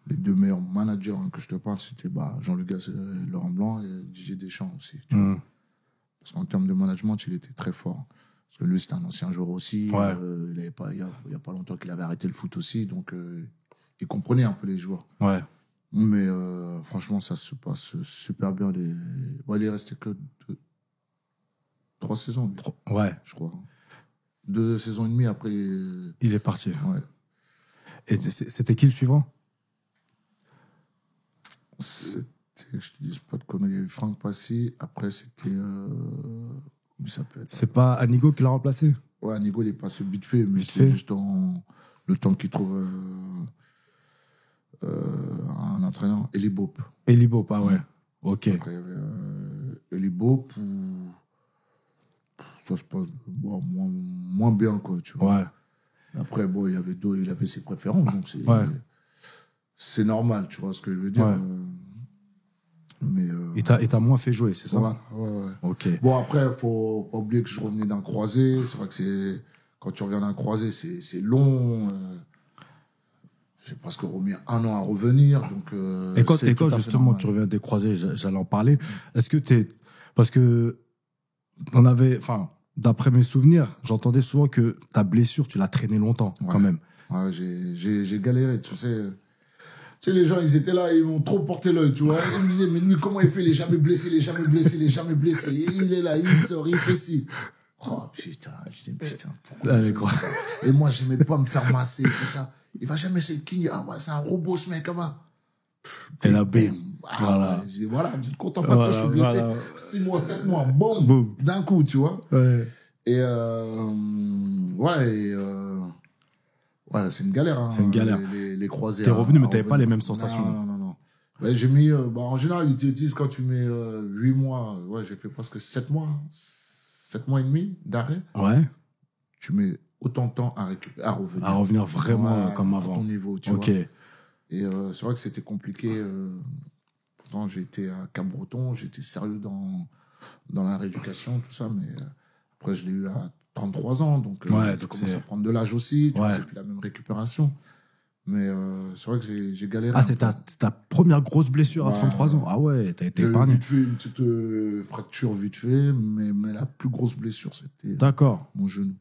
les deux meilleurs managers que je te parle, c'était Jean-Luc Gasset, Laurent Blanc et Didier Deschamps aussi. Tu vois. Parce qu'en termes de management, il était très fort. Parce que lui, c'était un ancien joueur aussi. Ouais. Il y a pas longtemps qu'il avait arrêté le foot aussi, donc il comprenait un peu les joueurs. Ouais. Mais franchement, ça se passe super bien. Il est resté que 3 saisons. Ouais. Je crois. 2 saisons et demie après. Il est parti. Ouais. Et c'était qui le suivant? Je te dis pas de conneries. Il y a eu Franck Passy. Après, c'était. Comment il s'appelle? C'est pas Anigo qui l'a remplacé? Ouais, Anigo, il est passé vite fait, mais Vite c'était fait. juste le temps qu'il trouve un entraîneur. Eli Bope. Eli Bope, ah ouais. Ok. Après, il y avait Eli Bope où ça se passe moins bien, quoi, tu vois. Ouais. Après, il avait ses préférences, donc c'est normal, tu vois ce que je veux dire. Ouais. Mais il t'a moins fait jouer, c'est ça? Ouais. Ok. Bon, après, faut pas oublier que je revenais d'un croisé. C'est vrai que quand tu reviens d'un croisé, c'est long. J'ai presque remis 1 an à revenir. Donc, et quand justement tu reviens des croisés, j'allais en parler. Est-ce que parce que d'après mes souvenirs, j'entendais souvent que ta blessure, tu l'as traînée longtemps, quand même. Ouais, j'ai galéré, tu sais. Tu sais, les gens, ils étaient là, ils m'ont trop porté l'œil, tu vois. Ils me disaient, mais lui, comment il fait? Il est jamais blessé, il est jamais blessé, il est jamais blessé. Et il est là, il sort, il fait ci. Oh, putain. Je dis, putain, pourquoi Et moi, j'aimais pas me faire masser, tout ça. Il va jamais essayer de king. Ah ouais, c'est un robot, ce mec, là-bas. Et là, bim. Voilà. Je dis, voilà, vous êtes content, pas que je suis blessé. 6 mois, 7 mois, boum. D'un coup, tu vois. Ouais. Et ouais, c'est une galère. Hein, c'est une galère. Les croisés. T'es revenu, mais t'avais pas les mêmes sensations. Non. Ouais, j'ai mis, en général, ils te disent quand tu mets 8 mois, ouais, j'ai fait presque 7 mois, 7 mois et demi d'arrêt. Ouais. Tu mets autant de temps à récupérer, à revenir. À revenir vraiment comme avant. À ton niveau, tu vois. Et c'est vrai que c'était compliqué. Pourtant, j'ai été à Cap-Breton, j'étais sérieux dans la rééducation, tout ça, mais après, je l'ai eu à 33 ans, donc tu commences à prendre de l'âge aussi, tu vois, c'est plus la même récupération. Mais c'est vrai que j'ai galéré. Ah, c'est ta première grosse blessure à 33 ans. Ah ouais, t'as été épargné. Vite fait, une petite fracture vite fait, mais la plus grosse blessure, c'était mon genou.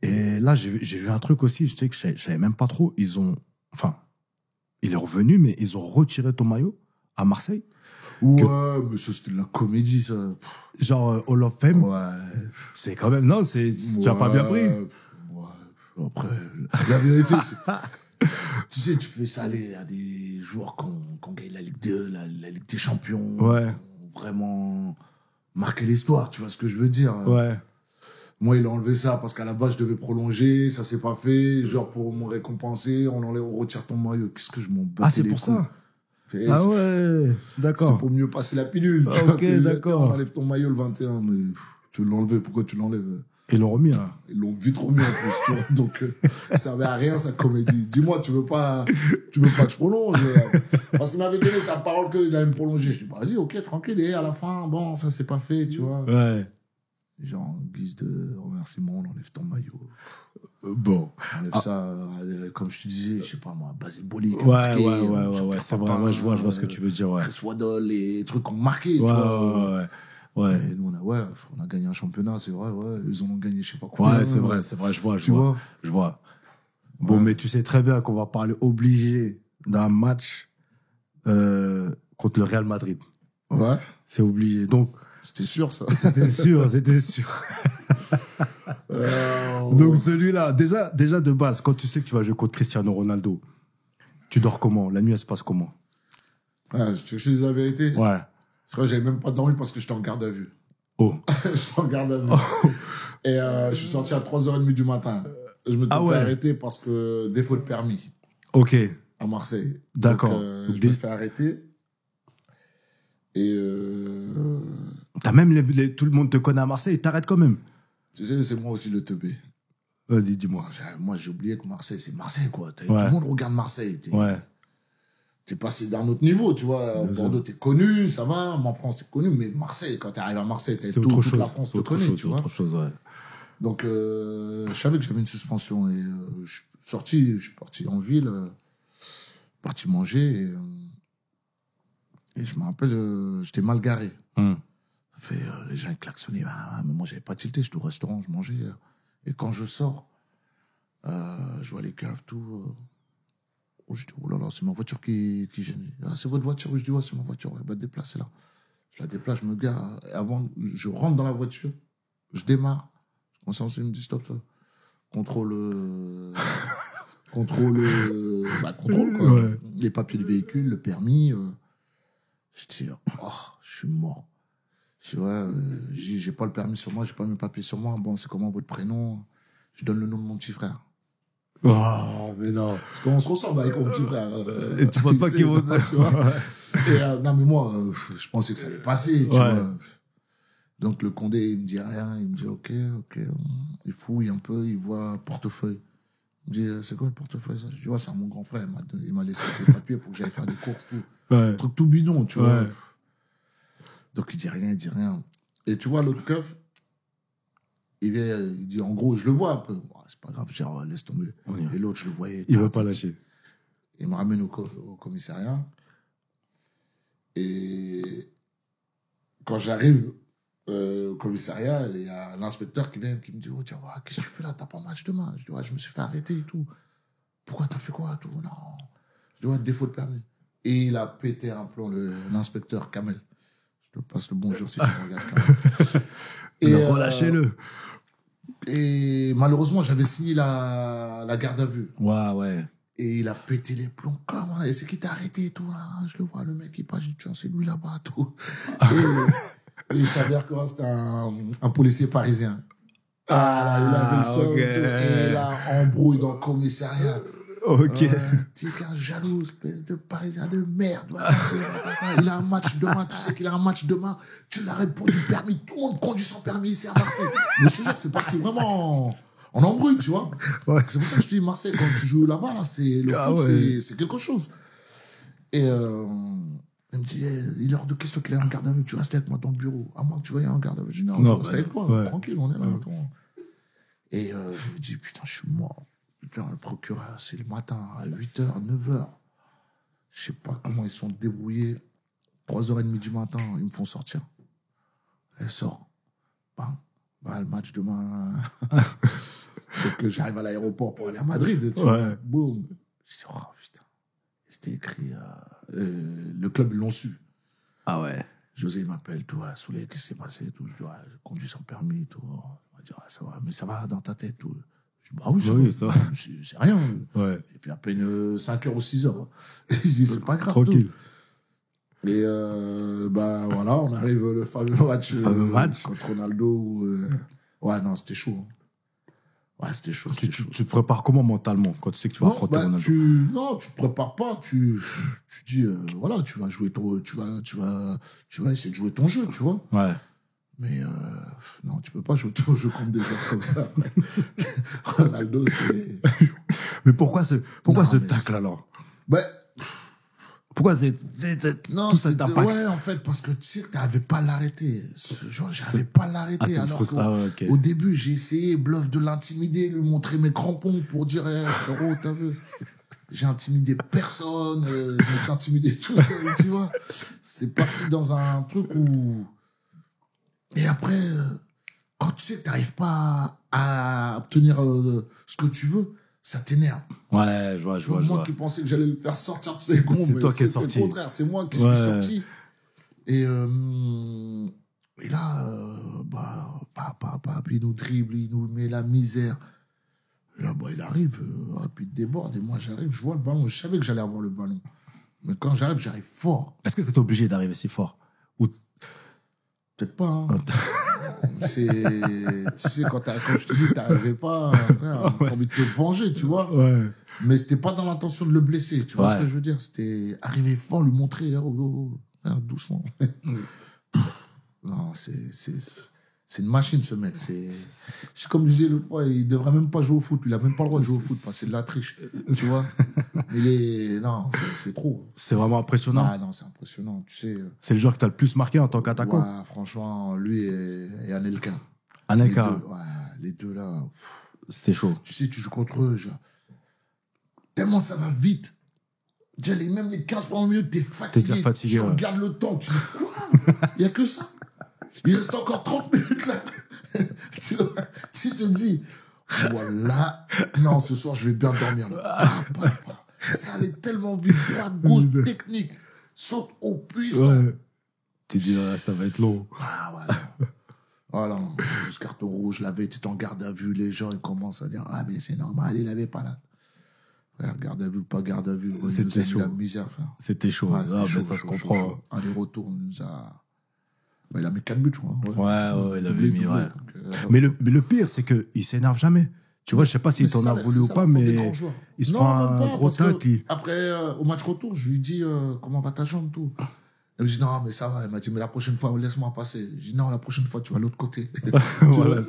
Et là, j'ai vu un truc aussi, je sais que je savais même pas trop. Il est revenu, mais ils ont retiré ton maillot à Marseille. Ouais, mais ça, c'était de la comédie, ça. Genre, Hall of Fame. Ouais. C'est quand même, non, tu as pas bien pris. Ouais. Après, la vérité, tu sais, tu fais ça à des joueurs qui ont gagné la Ligue 2, la Ligue des Champions. Ouais. Ont vraiment marqué l'histoire, tu vois ce que je veux dire. Ouais. Moi, il a enlevé ça parce qu'à la base, je devais prolonger, ça s'est pas fait. Genre, pour me récompenser, on retire ton maillot. Qu'est-ce que je m'en bats. Ah, c'est pour ça? Ah ouais, d'accord. C'est pour mieux passer la pilule. Ok, d'accord. On enlève ton maillot le 21, mais tu veux l'enlever, pourquoi tu l'enlèves? Ils l'ont remis, hein. Ils l'ont vite remis en plus, tu vois. Donc, ça servait à rien, sa comédie. Dis-moi, tu veux pas que je prolonge? Parce qu'il m'avait donné sa parole qu'il allait me prolonger. Je dis, vas-y, ok, tranquille, et à la fin, bon, ça c'est pas fait, tu vois. Ouais. Genre, en guise de remerciement, on enlève ton maillot. Bon. Enlève ça, comme je te disais, je sais pas moi, Basile Boli. Ouais, c'est vrai, ouais, je vois ce que tu veux dire, ouais. Chris Waddle, les trucs qui ont marqué, tu Ouais, vois. ouais. Et nous, on a gagné un championnat, c'est vrai, ouais. Ils en ont gagné, je sais pas quoi. Ouais, c'est vrai, je Tu vois. Bon, mais tu sais très bien qu'on va parler obligé d'un match contre le Real Madrid. Ouais. C'est obligé. Donc, C'était sûr, ça. c'était sûr. Donc celui-là, déjà de base, quand tu sais que tu vas jouer contre Cristiano Ronaldo, tu dors comment? La nuit, elle se passe comment? Ouais, tu veux que je te dise la vérité? Ouais. Je crois que j'avais même pas dormi parce que j'étais en garde à vue. Oh. J'étais en garde à vue. Et je suis sorti à 3h30 du matin. Je me suis fait arrêter parce que défaut de permis. Ok. À Marseille. D'accord. Donc, je me fais arrêter. Et T'as même tout le monde te connaît à Marseille et t'arrêtes quand même. tu sais, c'est moi aussi le teubé. Vas-y, dis-moi. Moi, j'ai oublié que Marseille, c'est Marseille, quoi. Tout le monde regarde Marseille. T'es passé d'un autre niveau, tu vois. Bordeaux, t'es connu, ça va. En France, t'es connu. Mais Marseille, quand t'arrives à Marseille, toute la France te connaît, tu vois. C'est autre chose, ouais. Donc, je savais que j'avais une suspension. Et je suis parti en ville, parti manger. Et je me rappelle, j'étais mal garé. Les gens ils klaxonnaient. Mais moi, j'avais pas tilté. J'étais au restaurant, je mangeais. Et quand je sors, je vois les keufs, tout. Je dis, oh là là, c'est ma voiture qui gêne. Ah, c'est votre voiture? Je dis, ouais, c'est ma voiture. Elle va te déplacer là. Je la déplace, je me gare. Et avant, je rentre dans la voiture, je démarre. Je commence à lancer, il me dit, stop, ça. Contrôle, quoi. Ouais. Les papiers du véhicule, le permis. Je dis, oh, je suis mort. Je dis, ouais, j'ai pas le permis sur moi, j'ai pas mes papiers sur moi. Bon, c'est comment votre prénom? Je donne le nom de mon petit frère. Oh, mais non. Parce qu'on se ressemble avec mon petit frère. Et tu penses pas qu'ils vont... tu vois. Et non, mais moi, je pensais que ça allait passer, tu vois. Donc, le Condé, il me dit rien. Il me dit, ok. Il fouille un peu, il voit portefeuille. Il me dit, c'est quoi le portefeuille, ça? Je dis, ouais, c'est mon grand frère. Il m'a laissé ses papiers pour que j'aille faire des courses, tout. Ouais. Truc tout bidon, tu vois. Donc, il dit rien. Et tu vois, l'autre keuf, il vient, il dit, en gros, je le vois un peu. Bon, c'est pas grave, genre, laisse tomber. Oui. Et l'autre, je le voyais. Il veut pas lâcher. Il me ramène au commissariat. Et quand j'arrive au commissariat, il y a l'inspecteur qui vient, qui me dit, oh, tiens, qu'est-ce que tu fais là? T'as pas match demain? Je dis, ouais, je me suis fait arrêter et tout. Pourquoi t'as fait quoi? Tout? Non. Je dis, ouais, défaut de permis. Et il a pété un plomb, l'inspecteur Kamel. Je te passe le bonjour si tu me regardes, Kamel. Et relâchez-le. Et malheureusement, j'avais signé la garde à vue. Ouais. Et il a pété les plombs comme, et c'est qui t'a arrêté et tout, hein. Je le vois, le mec, il passe, je dis, tiens, c'est lui là-bas, tout. Et il s'avère que c'était un policier parisien. Il avait le sol, tout, et là, embrouille dans le commissariat. Ok. T'es qu'un jaloux, espèce de parisien de merde. Il a un match demain, tu sais qu'il a un match demain, tu l'arrêtes pour du permis, tout le monde conduit sans permis ici à Marseille. Mais je te jure, c'est parti vraiment en embrouille, tu vois. Ouais. C'est pour ça que je dis, Marseille, quand tu joues là-bas, là, c'est quelque chose. Et il me dit, il est hors de question qu'il ait un garde à vue, tu restes avec moi dans le bureau. À moins que tu veuilles un garde à vue. Je dis, non, je reste avec toi, tranquille, on est là. Et je me dis, putain, je suis mort. Le procureur, c'est le matin, à 8h, 9h. Je sais pas comment ils sont débrouillés. 3h30 du matin, ils me font sortir. Elle sort. Le match demain. Donc j'arrive à l'aéroport pour aller à Madrid. Tu vois. Boum. Je dis, oh putain. C'était écrit. Le club, ils l'ont su. Ah ouais. José m'appelle, tout. Souley, qu'est-ce qui s'est passé? Tout. Je dis, je conduis sans permis. Tout. Il m'a dit, ça va, mais ça va dans ta tête. Tout. Je dis, oui, ça va. C'est rien. Ouais. J'ai fait à peine 5h ou 6h. Je dis, c'est pas grave. Tranquille. Tout. Et voilà, on arrive le fameux match. Contre Ronaldo. Ouais, non, c'était chaud. Ouais, c'était chaud. Tu te prépares comment mentalement quand tu sais que tu vas affronter Ronaldo? Non, tu te prépares pas. Tu dis, voilà, tu vas jouer tu vas essayer de jouer ton jeu, tu vois. Ouais. Mais non, tu peux pas jouer ton jeu contre des joueurs comme ça. Ronaldo, c'est... Mais pourquoi ce tacle alors? Pourquoi Non, tout cet impact? ouais, en fait, parce que tu sais que t'arrivais pas à l'arrêter. Genre, j'arrivais pas à l'arrêter. c'est une Alors frustration. qu'au début, j'ai essayé, bluff, de l'intimider, lui montrer mes crampons pour dire, frérot, t'as vu? J'ai intimidé personne, je me suis intimidé tout seul, tu vois. C'est parti dans un truc où... Et après, quand tu sais que t'arrives pas à obtenir ce que tu veux, ça t'énerve. Ouais, je vois. Moi qui pensais que j'allais le faire sortir de ses gonds, C'est mais toi qui es c'est sorti. le contraire, c'est moi qui Ouais. suis sorti. Et là, il nous dribble, il nous met la misère. Là, il arrive, puis il déborde, et moi j'arrive, je vois le ballon, je savais que j'allais avoir le ballon. Mais quand j'arrive fort. Est-ce que tu es obligé d'arriver si fort? Ou... Peut-être pas, hein. Tu sais, comme je te dis, t'arrivais pas, frère, t'as envie de te venger, tu vois. Ouais. Mais c'était pas dans l'intention de le blesser, tu vois ce que je veux dire. C'était arriver fort, lui montrer, doucement. Non, c'est une machine, ce mec. C'est comme je disais l'autre fois, il devrait même pas jouer au foot. Il a même pas le droit de jouer au foot parce que c'est de la triche. Tu vois? Non, c'est trop. C'est vraiment impressionnant. Ah non, c'est impressionnant. Tu sais. C'est le joueur que t'as le plus marqué en tant qu'attaquant. Ouais, franchement, lui et Anelka. Anelka. Les deux là. C'était chaud. Tu sais, tu joues contre eux, tellement ça va vite. Déjà, même les 15 premières minutes, t'es fatigué. T'es déjà fatigué, tu ouais. regardes le temps, tu dis quoi? Il y a que ça. Il reste encore 30 minutes là. tu te dis, voilà. Non, ce soir, je vais bien dormir là. Ça allait tellement vite. Droite, gauche, technique. Saute au puissant. Ouais. Tu dis, ça va être long. Ah, voilà. Voilà, ce carton rouge, la veille, tu es en garde à vue, les gens, ils commencent à dire, ah, mais c'est normal, il avait pas là. Frère, garde à vue, pas garde à vue, c'était chaud. La misère, frère. C'était chaud. Ouais, c'était chaud, mais ça se comprend. Aller-retour, nous a... il a mis 4 buts, je crois. Ouais, il avait mis, ouais. Donc, mais le pire, c'est qu'il s'énerve jamais. Tu vois, je sais pas s'il t'en a voulu ou pas, mais il se prend un gros tacle. Après, au match retour, je lui dis, comment va ta jambe, tout? Elle me dit, non, mais ça va. Elle m'a dit, mais la prochaine fois, laisse-moi passer. Je dis, non, la prochaine fois, tu vas de l'autre côté. Voilà,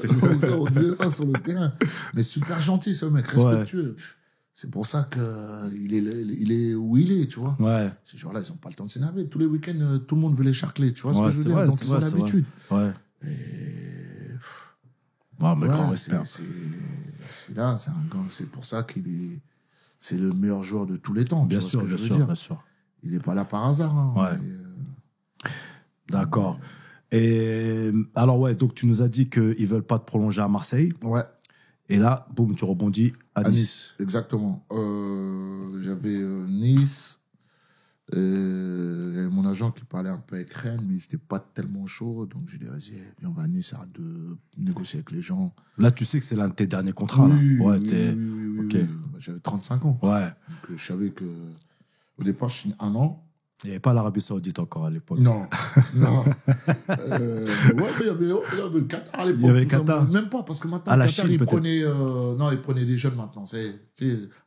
on disait ça sur le terrain. Mais super gentil, ce mec, respectueux. Ouais. C'est pour ça qu'il est où il est, tu vois. Ouais. Ces joueurs-là, ils n'ont pas le temps de s'énerver. Tous les week-ends, tout le monde veut les charcler, tu vois ce que je veux dire. Vrai, donc, ils ont l'habitude. Ouais. Non, mais grand respect. C'est là, c'est un gars, c'est pour ça c'est le meilleur joueur de tous les temps. Bien sûr, bien sûr. Il n'est pas là par hasard. Hein, ouais. D'accord. Et alors, ouais, donc tu nous as dit qu'ils veulent pas te prolonger à Marseille. Ouais. Et là, boum, tu rebondis à Nice. Exactement. J'avais Nice. Mon agent qui parlait un peu avec Rennes, mais c'était pas tellement chaud. Donc je lui ai dit, vas-y, on va à Nice, arrête de négocier avec les gens. Là, tu sais que c'est l'un de tes derniers contrats. Oui, là. Ouais, oui, okay. J'avais 35 ans. Ouais. Donc je savais que au départ, je signe 1 an. Il n'y avait pas l'Arabie Saoudite encore à l'époque. Non. Ouais, mais il y avait le Qatar à l'époque. Il y avait le Qatar. Même pas, parce que maintenant, le Qatar, il prenait des jeunes maintenant.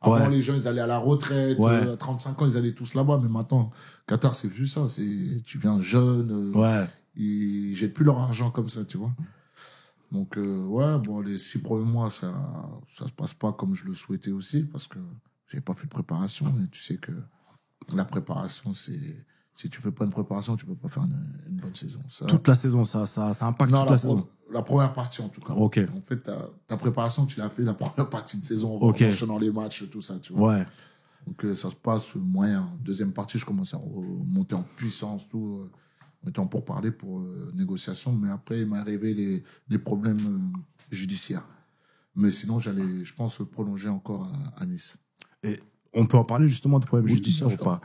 Avant, les gens, ils allaient à la retraite. À 35 ans, ils allaient tous là-bas. Mais maintenant, Qatar, c'est plus ça. Tu viens jeune. Ils jettent plus leur argent comme ça, tu vois. Donc, les 6 premiers mois, ça se passe pas comme je le souhaitais aussi, parce que j'avais pas fait de préparation. Et tu sais que la préparation, si tu fais pas une préparation, tu peux pas faire une bonne saison. Toute la saison, ça impacte toute la saison. La première partie, en tout cas. Ok. En fait, ta préparation, tu l'as fait la première partie de saison, en enchaînant les matchs, tout ça, tu vois. Ouais. Donc, ça se passe moyen. Deuxième partie, je commence à monter en puissance, tout. On était en pourparlers pour négociation, mais après, il m'est arrivé des problèmes judiciaires. Mais sinon, j'allais, je pense, prolonger encore à Nice. Et on peut en parler justement de problèmes judiciaires ou pas?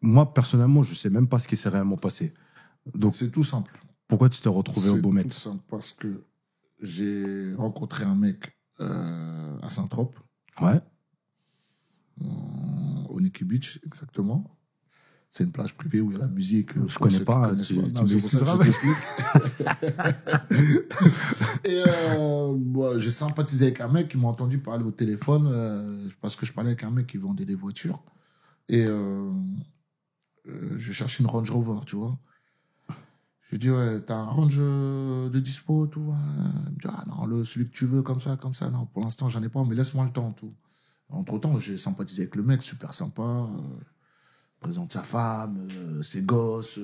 Moi, personnellement, je sais même pas ce qui s'est réellement passé. Donc, c'est tout simple. Pourquoi tu t'es retrouvé au Beaumet? C'est tout simple parce que j'ai rencontré un mec à Saint-Trope. Ouais. Au Nikki Beach, exactement. C'est une plage privée où il y a la musique. Je connais pas. Tu m'excuseras. Et j'ai sympathisé avec un mec qui m'a entendu parler au téléphone parce que je parlais avec un mec qui vendait des voitures. Et je cherchais une Range Rover, tu vois. Je lui dis, ouais, t'as un Range de dispo, tout. Il me dit, ah non, celui que tu veux, comme ça. Non, pour l'instant, j'en ai pas, mais laisse-moi le temps, tout. Entre-temps, j'ai sympathisé avec le mec, super sympa. présente sa femme, ses gosses.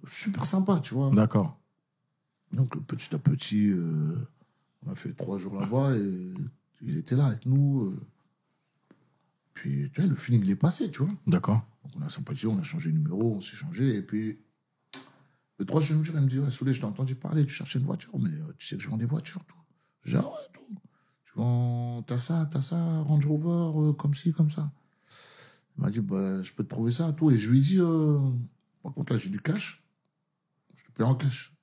Super sympa, tu vois. D'accord. Donc, petit à petit, on a fait 3 jours là-bas et il était là avec nous. Puis, tu vois, le feeling, il est passé, tu vois. D'accord. Donc, on a sympathisé, on a changé de numéro, on s'est changé. Et puis, le troisième jour, il me dit, ouais, Soulé, je t'ai entendu parler, tu cherchais une voiture, mais tu sais que je vends des voitures, tout. J'ai dit, ah ouais, tout. Tu vends, t'as ça, Range Rover, comme ci, comme ça. Il m'a dit, bah, je peux te trouver ça, tout. Et je lui ai dit, par contre, là, j'ai du cash. Je te paye en cash.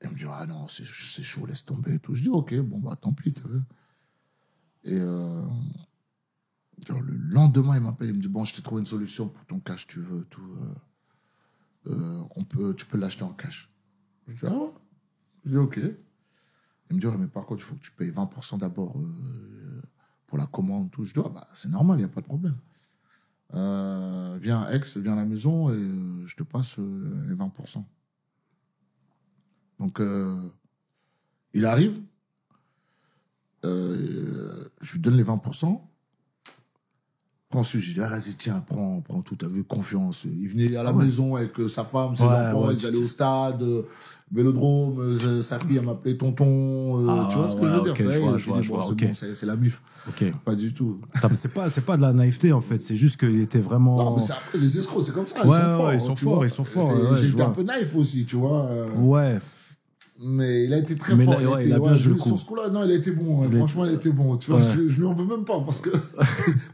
Il me dit, ah non, c'est chaud, laisse tomber et tout. Je dis, ok, bon, bah, tant pis, tu veux. Et, genre, le lendemain, il m'appelle, il me dit, bon, je t'ai trouvé une solution pour ton cash, tu veux, tout. Tu peux l'acheter en cash. Je dis, ah ouais. Je dis, ok. Il me dit, ouais, mais par contre, il faut que tu payes 20% d'abord pour la commande, tout. Je dis, ah, bah, c'est normal, il n'y a pas de problème. Viens à Aix, viens à la maison et je te passe les 20%. Donc, il arrive, je lui donne les 20%. Ensuite, j'ai dit, ah, vas-y, tiens, prends tout, t'as vu, confiance. Il venait à la maison avec sa femme, ses enfants, ils allaient au stade, vélodrome, sa fille, elle m'appelait tonton, tu vois ce que je veux dire? Okay, C'est la MIF. Okay. Pas du tout. C'est pas de la naïveté, en fait, c'est juste qu'il était vraiment... Non, mais c'est après, les escrocs, c'est comme ça, ils sont forts. J'ai été un peu naïf aussi, tu vois. Ouais. Mais il a été très fort. Il a bien joué le coup. Sur ce coup-là, non, il a été bon. Franchement, il a été bon. Tu vois, je lui en veux même pas parce que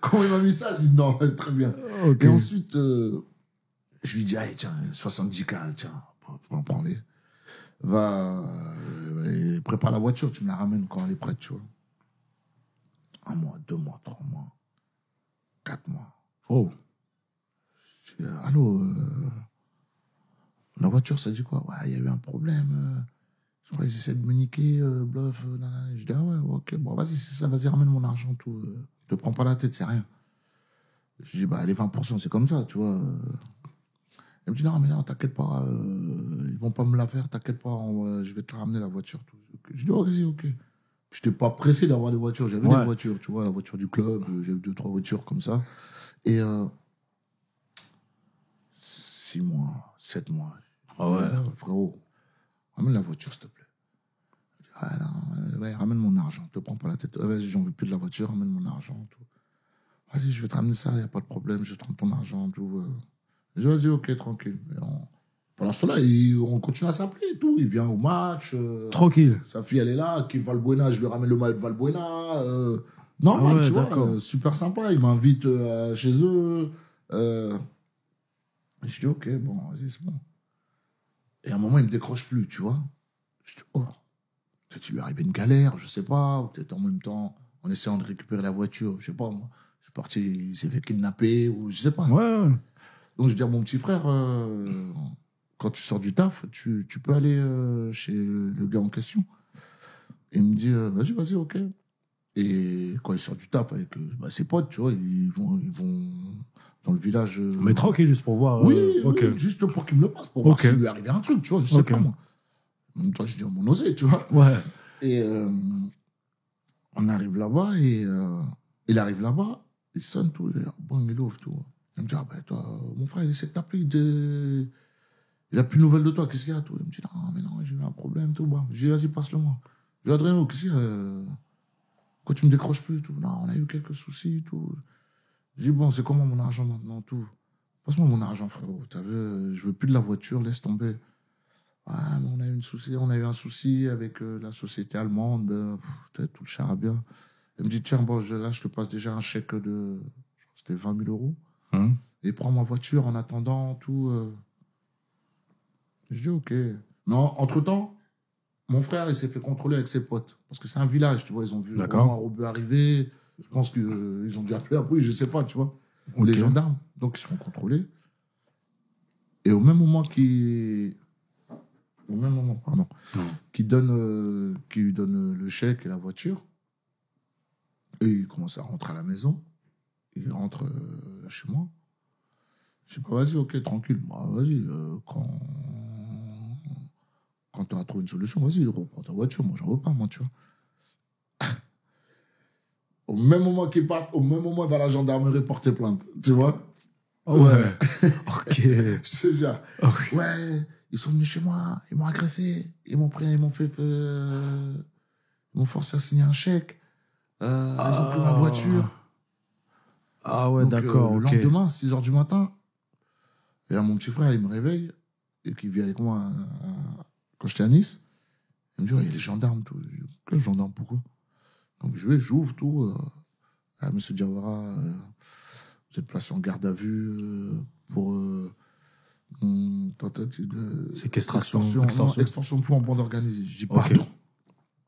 quand il m'a mis ça, je lui ai dit non, très bien. Okay. Et ensuite, je lui dis, allez, tiens, 70K, tiens, prends-les. Va, prépare la voiture, tu me la ramènes quand elle est prête, tu vois. 1 mois, 2 mois, 3 mois, 4 mois. Oh. Je dis, allô, la voiture, ça dit quoi? Ouais, il y a eu un problème. Je crois qu'ils essaient de me niquer, bluff. Je dis, ah ouais, ok, bon, vas-y, c'est ça, vas-y, ramène mon argent, tout. Te prends pas la tête, c'est rien. Je dis, bah, les 20%, c'est comme ça, tu vois. Il me dit, non, mais non, t'inquiète pas, ils vont pas me la faire, t'inquiète pas, je vais te ramener la voiture, tout. Je dis, oh, vas-y, ok. J'étais pas pressé d'avoir des voitures, j'avais des voitures, tu vois, la voiture du club, j'avais 2-3 voitures comme ça. Et 6 mois, 7 mois. Ah ouais. Frérot, ramène la voiture, s'il te plaît. Ah non, ouais, ramène mon argent, te prends pas la tête. Vas-y, j'en veux plus de la voiture, ramène mon argent, tout. Vas-y, je vais te ramener ça, y a pas de problème, je te rends ton argent, tout. Je dis, vas-y, ok, tranquille. Pendant ce temps-là, on continue à s'appeler et tout. Il vient au match. Tranquille. Sa fille, elle est là, qui Valbuena, je lui ramène le maillot de Valbuena. Normal, tu vois, super sympa. Il m'invite chez eux. Je dis, ok, bon, vas-y, c'est bon. Et à un moment, il me décroche plus, tu vois. Je dis, oh, peut-être qu'il lui est arrivé une galère, je sais pas. Ou peut-être en même temps, en essayant de récupérer la voiture, je sais pas, moi. Je suis parti, il s'est fait kidnapper, ou je sais pas. Ouais. Donc, je dis à mon petit frère, quand tu sors du taf, tu peux aller chez le gars en question. Et il me dit, vas-y, ok. Et quand il sort du taf avec ses potes, tu vois, ils vont dans le village. Mais tranquille, juste pour voir. Oui, juste pour qu'il me le passe, pour voir s'il lui est arrivé un truc, tu vois, je sais pas moi. En même temps, je dis à mon osé, tu vois. Ouais. Et on arrive là-bas et il arrive là-bas, il sonne tout, bon, il ouvre tout. Il me dit, ah ben toi, mon frère, il essaie de t'appeler, il a plus de nouvelles de toi, qu'est-ce qu'il y a, tout. Il me dit, non, mais non, j'ai eu un problème, tout. Bon. Je dis, vas-y, passe-le moi. Je dis, Adrien, qu'est-ce qu'il y a, quand tu me décroches plus, tout. Non, on a eu quelques soucis, tout. Je dis, bon, c'est comment mon argent maintenant, tout. Passe-moi mon argent, frérot. T'as vu, je veux plus de la voiture, laisse tomber. Ah, mais on a eu un souci avec la société allemande, peut-être tout le charabia. Il me dit, tiens, bon, là, je te passe déjà un chèque de, je crois que c'était 20 000 euros. Et prends ma voiture en attendant, tout. Je dis, ok. Mais entre-temps, mon frère, il s'est fait contrôler avec ses potes. Parce que c'est un village, tu vois, ils ont vu vraiment un robeux arriver. Je pense qu'ils ont dû appeler après, je sais pas, tu vois. Les gendarmes. Donc, ils se font contrôler. Et au même moment qui lui donne le chèque et la voiture, et il commence à rentrer à la maison. Il rentre chez moi. Je dis, vas-y, ok, tranquille. Bah, vas-y, quand tu as trouvé une solution, vas-y, reprends ta voiture. Moi, j'en veux pas, moi, tu vois. Au même moment qu'il part, au même moment, il va à la gendarmerie porter plainte. Tu vois? Ouais. Ok. Je te jure. Ok. Ouais, ils sont venus chez moi, ils m'ont agressé, ils m'ont fait, ils m'ont forcé à signer un chèque, ils ont pris ma voiture. Ah ouais, Donc, d'accord, le ok. lendemain, 6 heures du matin, et là, mon petit frère, il me réveille, et qui vit avec moi quand j'étais à Nice. Il me dit, ouais, il y a les gendarmes, tout. Je dis, quel gendarme, pourquoi? Donc, j'ouvre tout. Monsieur Diawara, vous êtes placé en garde à vue pour tentative de Séquestration, extorsion de fonds en bande organisée. Je dis, Ok. pardon,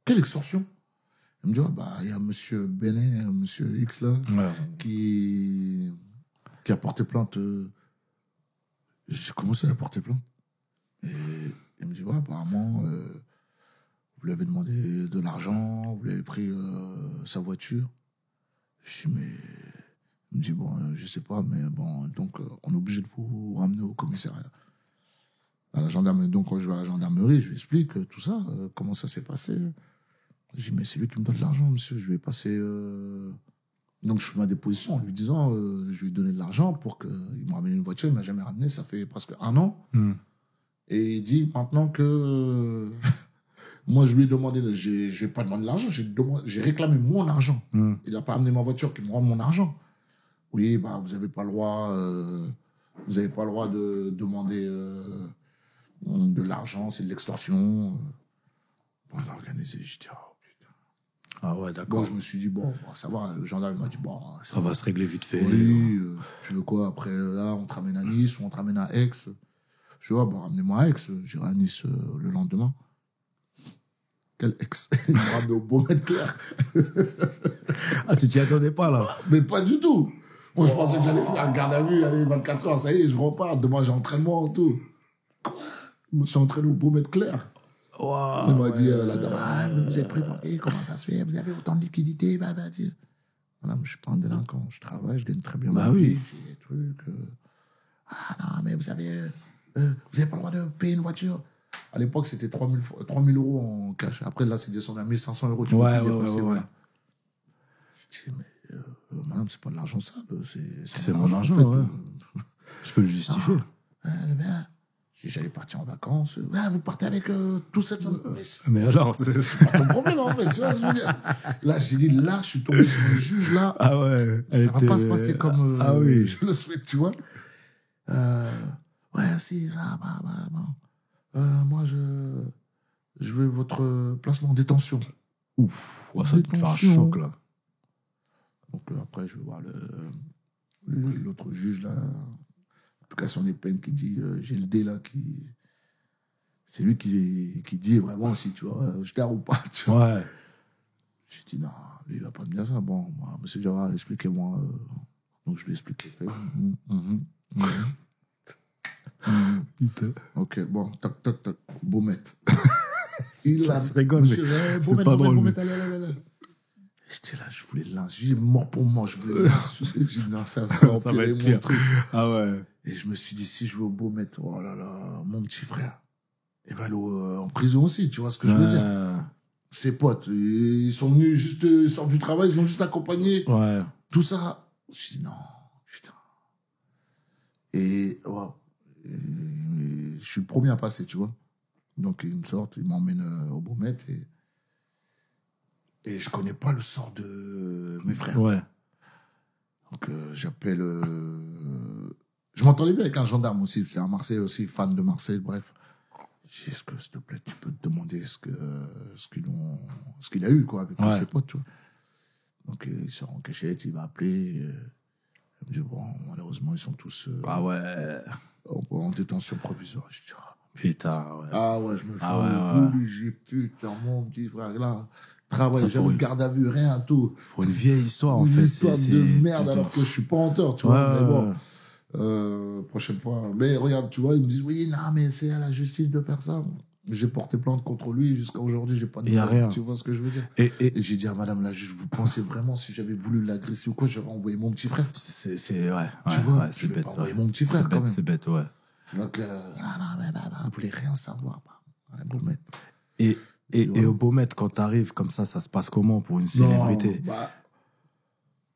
quelle extorsion? Il me dit, il y a monsieur Benet, monsieur X là, Ouais. qui a porté plainte. J'ai commencé à porter plainte. Et il me dit, ouais, apparemment, vous lui avez demandé de l'argent, vous lui avez pris sa voiture. Je dis, mais... Il me dit, bon, je sais pas, mais bon, donc, on est obligé de vous ramener au commissariat. À la gendarmerie. Donc, quand je vais à la gendarmerie, je lui explique tout ça, comment ça s'est passé. Je dis, mais c'est lui qui me donne de l'argent, monsieur, je lui ai passé... Donc, je fais ma déposition en lui disant, je lui ai donné de l'argent pour qu'il me ramène une voiture, il m'a jamais ramené, ça fait presque 1 an. Et il dit maintenant que... Moi, je lui ai demandé, je vais pas demander de l'argent, j'ai réclamé mon argent. Il n'a pas amené ma voiture, qu'il me rende mon argent. Oui, bah, vous n'avez pas le droit de demander de l'argent, c'est de l'extorsion. On a organisé, je dis, oh putain. Ah ouais, d'accord. Bon, je me suis dit, bon, ça va, le gendarme m'a dit, bon, Ça va se régler vite fait. oui, tu veux quoi, après, là, on te ramène à Nice ou on te ramène à Aix. Je dis, bon, ramenez-moi à Aix, j'irai à Nice le lendemain. Quel ex? Il m'a ramené au Beaumet Clair. Ah, tu t'y attendais pas, là? Mais pas du tout. Moi, je pensais que j'allais faire un garde à vue, allez, 24 heures, ça y est, je repars. Demain, j'ai entraînement et tout. Quoi? Je me suis entraîné au Beaumet Clair. Wow, Il m'a dit, la dame, mais vous êtes préparé, comment ça se fait? Vous avez autant de liquidités, Madame, je suis pas un délinquant, je travaille, je gagne très bien ma vie. J'ai des trucs. Ah non, mais vous avez pas le droit de payer une voiture. À l'époque, c'était 3 000 euros en cash. Après, là, c'est descendu à 1 500 euros. Tu peux plus dépasser, voilà. Je dis, mais madame, c'est pas de l'argent sale. C'est mon argent, en fait, ouais. Je peux le justifier. J'allais partir en vacances. Vous partez avec tout cette somme. Mais alors, c'est pas ton problème, en fait. Tu vois, je veux dire. Là, j'ai dit, là, je suis tombé sur le juge, là. Ah ouais. Ça va pas se passer comme ah oui. je le souhaite, tu vois. Ouais, si, moi, je veux votre placement en détention. Ouf, ça te fait un choc, là. Donc, après, je vais voir l'autre juge, là, application des peines, qui dit, j'ai le D, là, c'est lui qui dit vraiment si, tu vois, je t'arrête ou pas, tu vois. Ouais. J'ai dit, non, lui, il va pas me dire ça. Bon, moi, monsieur Diawara, expliquez-moi. Donc, je lui ai expliqué. Ok, bon, toc, toc, toc, Beaumet. Ça se rigole, monsieur, mais c'est pas drôle. Beaumet, allez. J'étais là, je voulais l'insulter, mort pour mort, je voulais l'insulter. J'ai dit, non, ça va empirer mon truc. Ah ouais. Et je me suis dit, si je vais au Beaumet, oh là là, mon petit frère, il va aller en prison aussi, tu vois ce que je veux dire? Ses potes, ils sont venus juste, ils sortent du travail, ils ont juste accompagné. Ouais. Tout ça. Je dis, non, putain. Et, wow. Je suis le premier à passer, tu vois. Donc, ils me sortent, ils m'emmènent au Beaumet et je connais pas le sort de mes frères. Ouais. Donc, j'appelle... Je m'entendais bien avec un gendarme aussi, c'est un Marseille aussi, fan de Marseille, bref. Je dis, est-ce que, s'il te plaît, tu peux te demander ce qu'il a eu, quoi, avec ses potes, tu vois. Donc, il sort en cachette, il va appeler. Il me dit, bon, malheureusement, ils sont tous ah ouais. en détention provisoire. Je dis, putain, ouais. Ah ouais, je me fais obligé, putain, mon petit frère, là, travail, j'avais garde à vue, rien, tout. Pour une vieille histoire, en fait. Une histoire de merde, alors que je suis pas en tort, tu vois, mais bon. Prochaine fois. Mais regarde, tu vois, ils me disent, oui, non, mais c'est à la justice de faire ça. J'ai porté plainte contre lui, jusqu'à aujourd'hui, j'ai pas de rien. Tu vois ce que je veux dire? Et j'ai dit à madame la juge, vous pensez vraiment, si j'avais voulu l'agresser ou quoi, j'aurais envoyé mon petit frère? Ouais. Tu vois, c'est je vais bête. pas envoyer mon petit frère, quand même. C'est bête, ouais. Donc, vous voulez rien savoir, Beaumet. Et au Beaumet, quand t'arrives comme ça se passe comment pour une célébrité?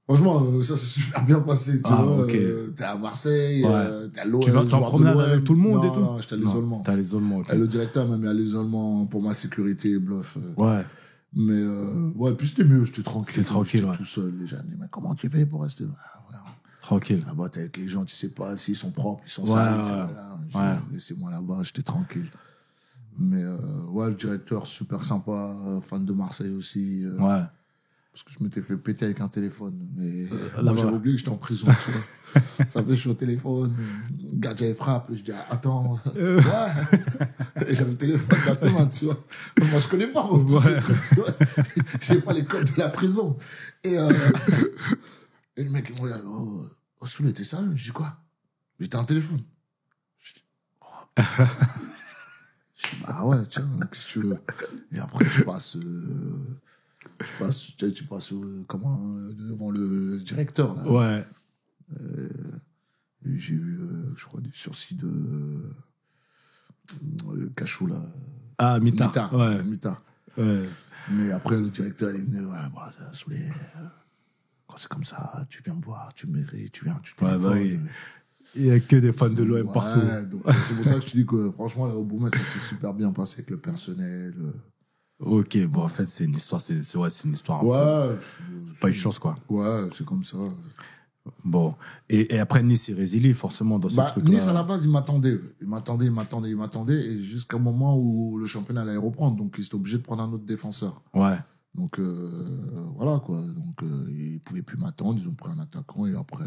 Franchement, ça s'est super bien passé, tu vois. Ok. T'es à Marseille, Ouais. t'es à l'OM. Tu vas t'en promenade avec tout le monde et tout? Non, j'étais à l'isolement. T'es à l'isolement, ok. Et le directeur m'a mis à l'isolement pour ma sécurité, bluff. Ouais. Mais, ouais, puis c'était mieux, j'étais tranquille. C'était tranquille, J'étais ouais. tout seul, les gens me disaient, mais comment tu fais pour rester là? Ouais. Tranquille. Là-bas, t'es avec les gens, tu sais pas s'ils sont propres, ils sont Ouais, sales. ouais. Voilà. Ouais. Laissez-moi là-bas, j'étais tranquille. Mais, ouais, le directeur, super sympa, fan de Marseille aussi. Ouais. Parce que je m'étais fait péter avec un téléphone. Mais là-bas. moi, j'avais oublié que j'étais en prison, tu vois. Ça fait, je suis au téléphone, le gardien il frappe, je dis, attends, ouais. Et j'avais le téléphone dans la main, tu vois. Moi, je connais pas, moi, tous ces trucs, tu vois. J'ai pas les codes de la prison. Et le mec, il me regarde, oh, Soulé, t'es sérieux? Je dis, quoi? J'étais un téléphone. Je dis, oh. Je dis, bah ouais, tiens, qu'est-ce que tu veux? Et après, tu passes, comment, devant le directeur, là. Ouais. Et j'ai eu, je crois, des sursis de cachot, là. Ah, Mitard. Ouais. Mitard. Ouais. Mais après, le directeur, il est venu, ouais, bah, ça a saoulé. Quand c'est comme ça, tu viens me voir, tu mérites, tu viens, tu téléphones. Ouais, bah oui. Il y a que des fans de l'OM partout. Donc, c'est pour ça que je te dis que, franchement, là, au Bourmet, ça s'est super bien passé avec le personnel. Ok, bon, en fait, c'est une histoire, c'est une histoire un peu. Ouais. C'est pas une chance, quoi. Ouais, c'est comme ça. Bon. Et après, Nice, il résilie, forcément, dans ce truc-là. Nice, à la base, il m'attendait. Et jusqu'à un moment où le championnat allait reprendre. Donc, il était obligé de prendre un autre défenseur. Ouais. Donc, voilà, quoi. Donc, ils pouvaient plus m'attendre. Ils ont pris un attaquant. Et après,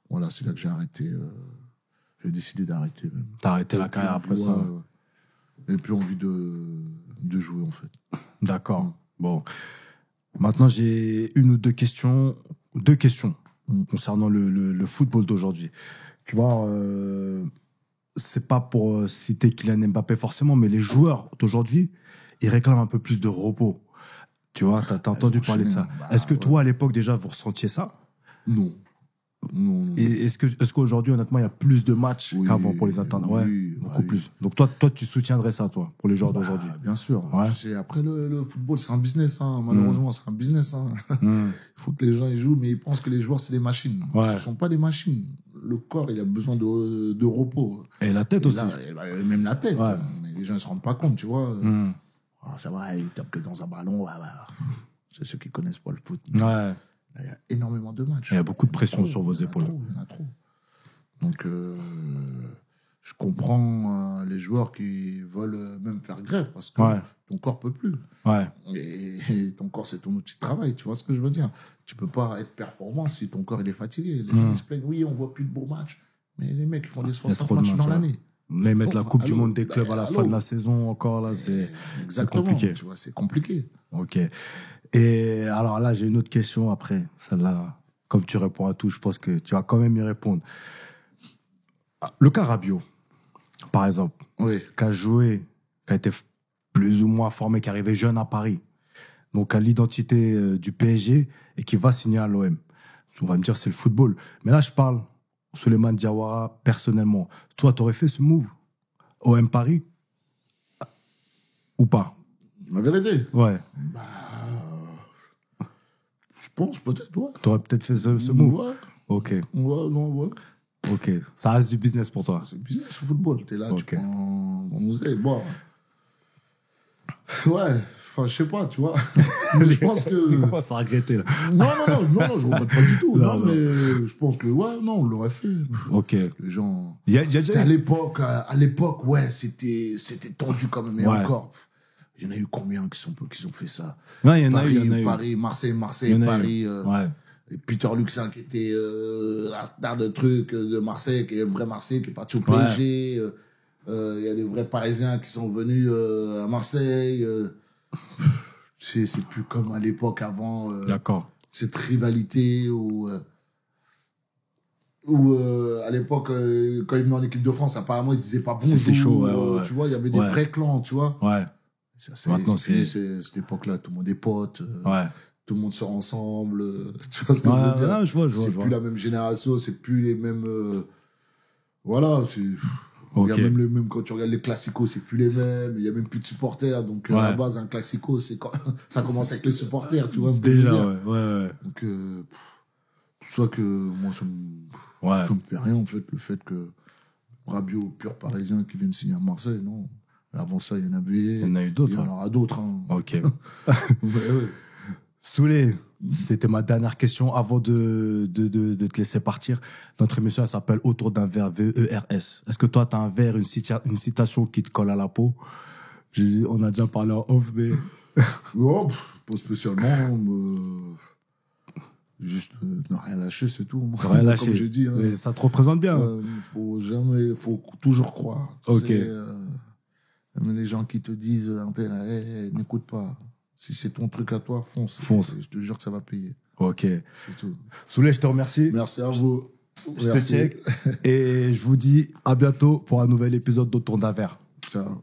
voilà, c'est là que j'ai arrêté. J'ai décidé d'arrêter, même. T'as arrêté la carrière après ça? Ouais. J'ai plus envie de jouer, en fait. D'accord. Bon. Maintenant, j'ai une ou deux questions. Deux questions concernant le football d'aujourd'hui. Tu vois, c'est pas pour citer Kylian Mbappé forcément, mais les joueurs d'aujourd'hui, ils réclament un peu plus de repos. Tu vois, t'as entendu parler de ça. Est-ce que toi, à l'époque, déjà, vous ressentiez ça? Non. Non. Et est-ce qu'aujourd'hui, honnêtement, il y a plus de matchs qu'avant pour les atteindre? Ouais, beaucoup plus. Donc toi, tu soutiendrais ça, toi, pour les joueurs d'aujourd'hui? Bien sûr. Ouais. Après, le football, c'est un business, hein. Malheureusement, c'est un business, hein. Il faut que les gens y jouent, mais ils pensent que les joueurs, c'est des machines. Ouais. Ce sont pas des machines. Le corps, il a besoin de repos. Et la tête aussi. Même la tête. Ouais. Mais les gens ne se rendent pas compte, tu vois. Ça va, ils tapent que dans un ballon. Ouais. C'est ceux qui connaissent pas le foot. Ouais. Il y a énormément de matchs. Il y a beaucoup de pression sur vos épaules. Il y en a trop. Donc, je comprends les joueurs qui veulent même faire grève parce que ton corps peut plus. Ouais. Et ton corps, c'est ton outil de travail. Tu vois ce que je veux dire? Tu peux pas être performant si ton corps il est fatigué. Les gens ils se plaignent, oui, on voit plus de beaux matchs. Mais les mecs, ils font des 60 matchs dans l'année. Les mettre la Coupe du Monde des clubs à la fin de la saison encore, là, c'est compliqué. Tu vois, c'est compliqué. Ok. Et alors là, j'ai une autre question après. Celle-là, comme tu réponds à tout, je pense que tu vas quand même y répondre. Le cas Rabiot, par exemple, Oui. qui a joué, qui a été plus ou moins formé, qui arrivait jeune à Paris, donc à l'identité du PSG et qui va signer à l'OM. On va me dire c'est le football. Mais là, je parle Souleymane Diawara personnellement. Toi, t'aurais fait ce move OM Paris ou pas? La vérité? Ouais. Je pense peut-être, ouais. T'aurais peut-être fait ce move? Ouais. Ok. Ouais, non, ouais. Ok. Ça reste du business pour toi? C'est business, le football. T'es là, tu Ok. prends ton musée. Bon. Ouais. Enfin, je sais pas, tu vois. Mais je pense que... Il commence à regretter, là. Non, je regrette pas du tout. Non, Non, mais je pense que, ouais, non, on l'aurait fait. Ok. Les gens... C'était à l'époque, ouais, c'était tendu quand même. Et encore, il y en a eu combien qui ont fait ça? Non, il y en a eu. Paris, Marseille, Paris. Ouais. Et Peter Luxin qui était la star de truc de Marseille, qui est le vrai Marseille, qui est parti au PSG. Il y a des vrais Parisiens qui sont venus à Marseille. C'est plus comme à l'époque avant. D'accord. Cette rivalité où à l'époque, quand ils venaient en équipe de France, apparemment, ils se disaient pas bonjour. C'était chaud, ouais. Tu vois, il y avait des vrais clans, tu vois. Ouais. Maintenant, c'est cette époque-là, tout le monde est pote. Ouais. Tout le monde sort ensemble. Tu vois ce que je veux dire? Ouais, je vois. C'est plus la même génération, c'est plus les mêmes... voilà, c'est... Il y a même quand tu regardes les classicos, c'est plus les mêmes. Il y a même plus de supporters. Donc, à la base, un classico, c'est quand ça commence avec les supporters, tu vois ce que je veux dire? Ouais. Donc, C'est ça que moi, ça me fait rien, en fait, le fait que Rabiot, pur parisien, qui vient de signer à Marseille, non. Avant ça, il y en avait. Il y en a eu d'autres. Il y en aura d'autres. Hein. Ok. Ouais. Soulé, c'était ma dernière question avant de te laisser partir. Notre émission, elle s'appelle Autour d'un verre, VERS. Est-ce que toi, t'as un verre, une citation qui te colle à la peau? On a déjà parlé en off, mais... Non, pas spécialement. Juste ne rien lâcher, c'est tout. Ne rien lâcher. Comme je dis. Hein, mais ça te représente bien. Faut toujours croire. Ok. Même les gens qui te disent, n'écoute pas. Si c'est ton truc à toi, fonce. Je te jure que ça va payer. Ok. C'est tout. Soulé, je te remercie. Merci à vous. Je te check. Et je vous dis à bientôt pour un nouvel épisode d'Autour d'un verre. Ciao.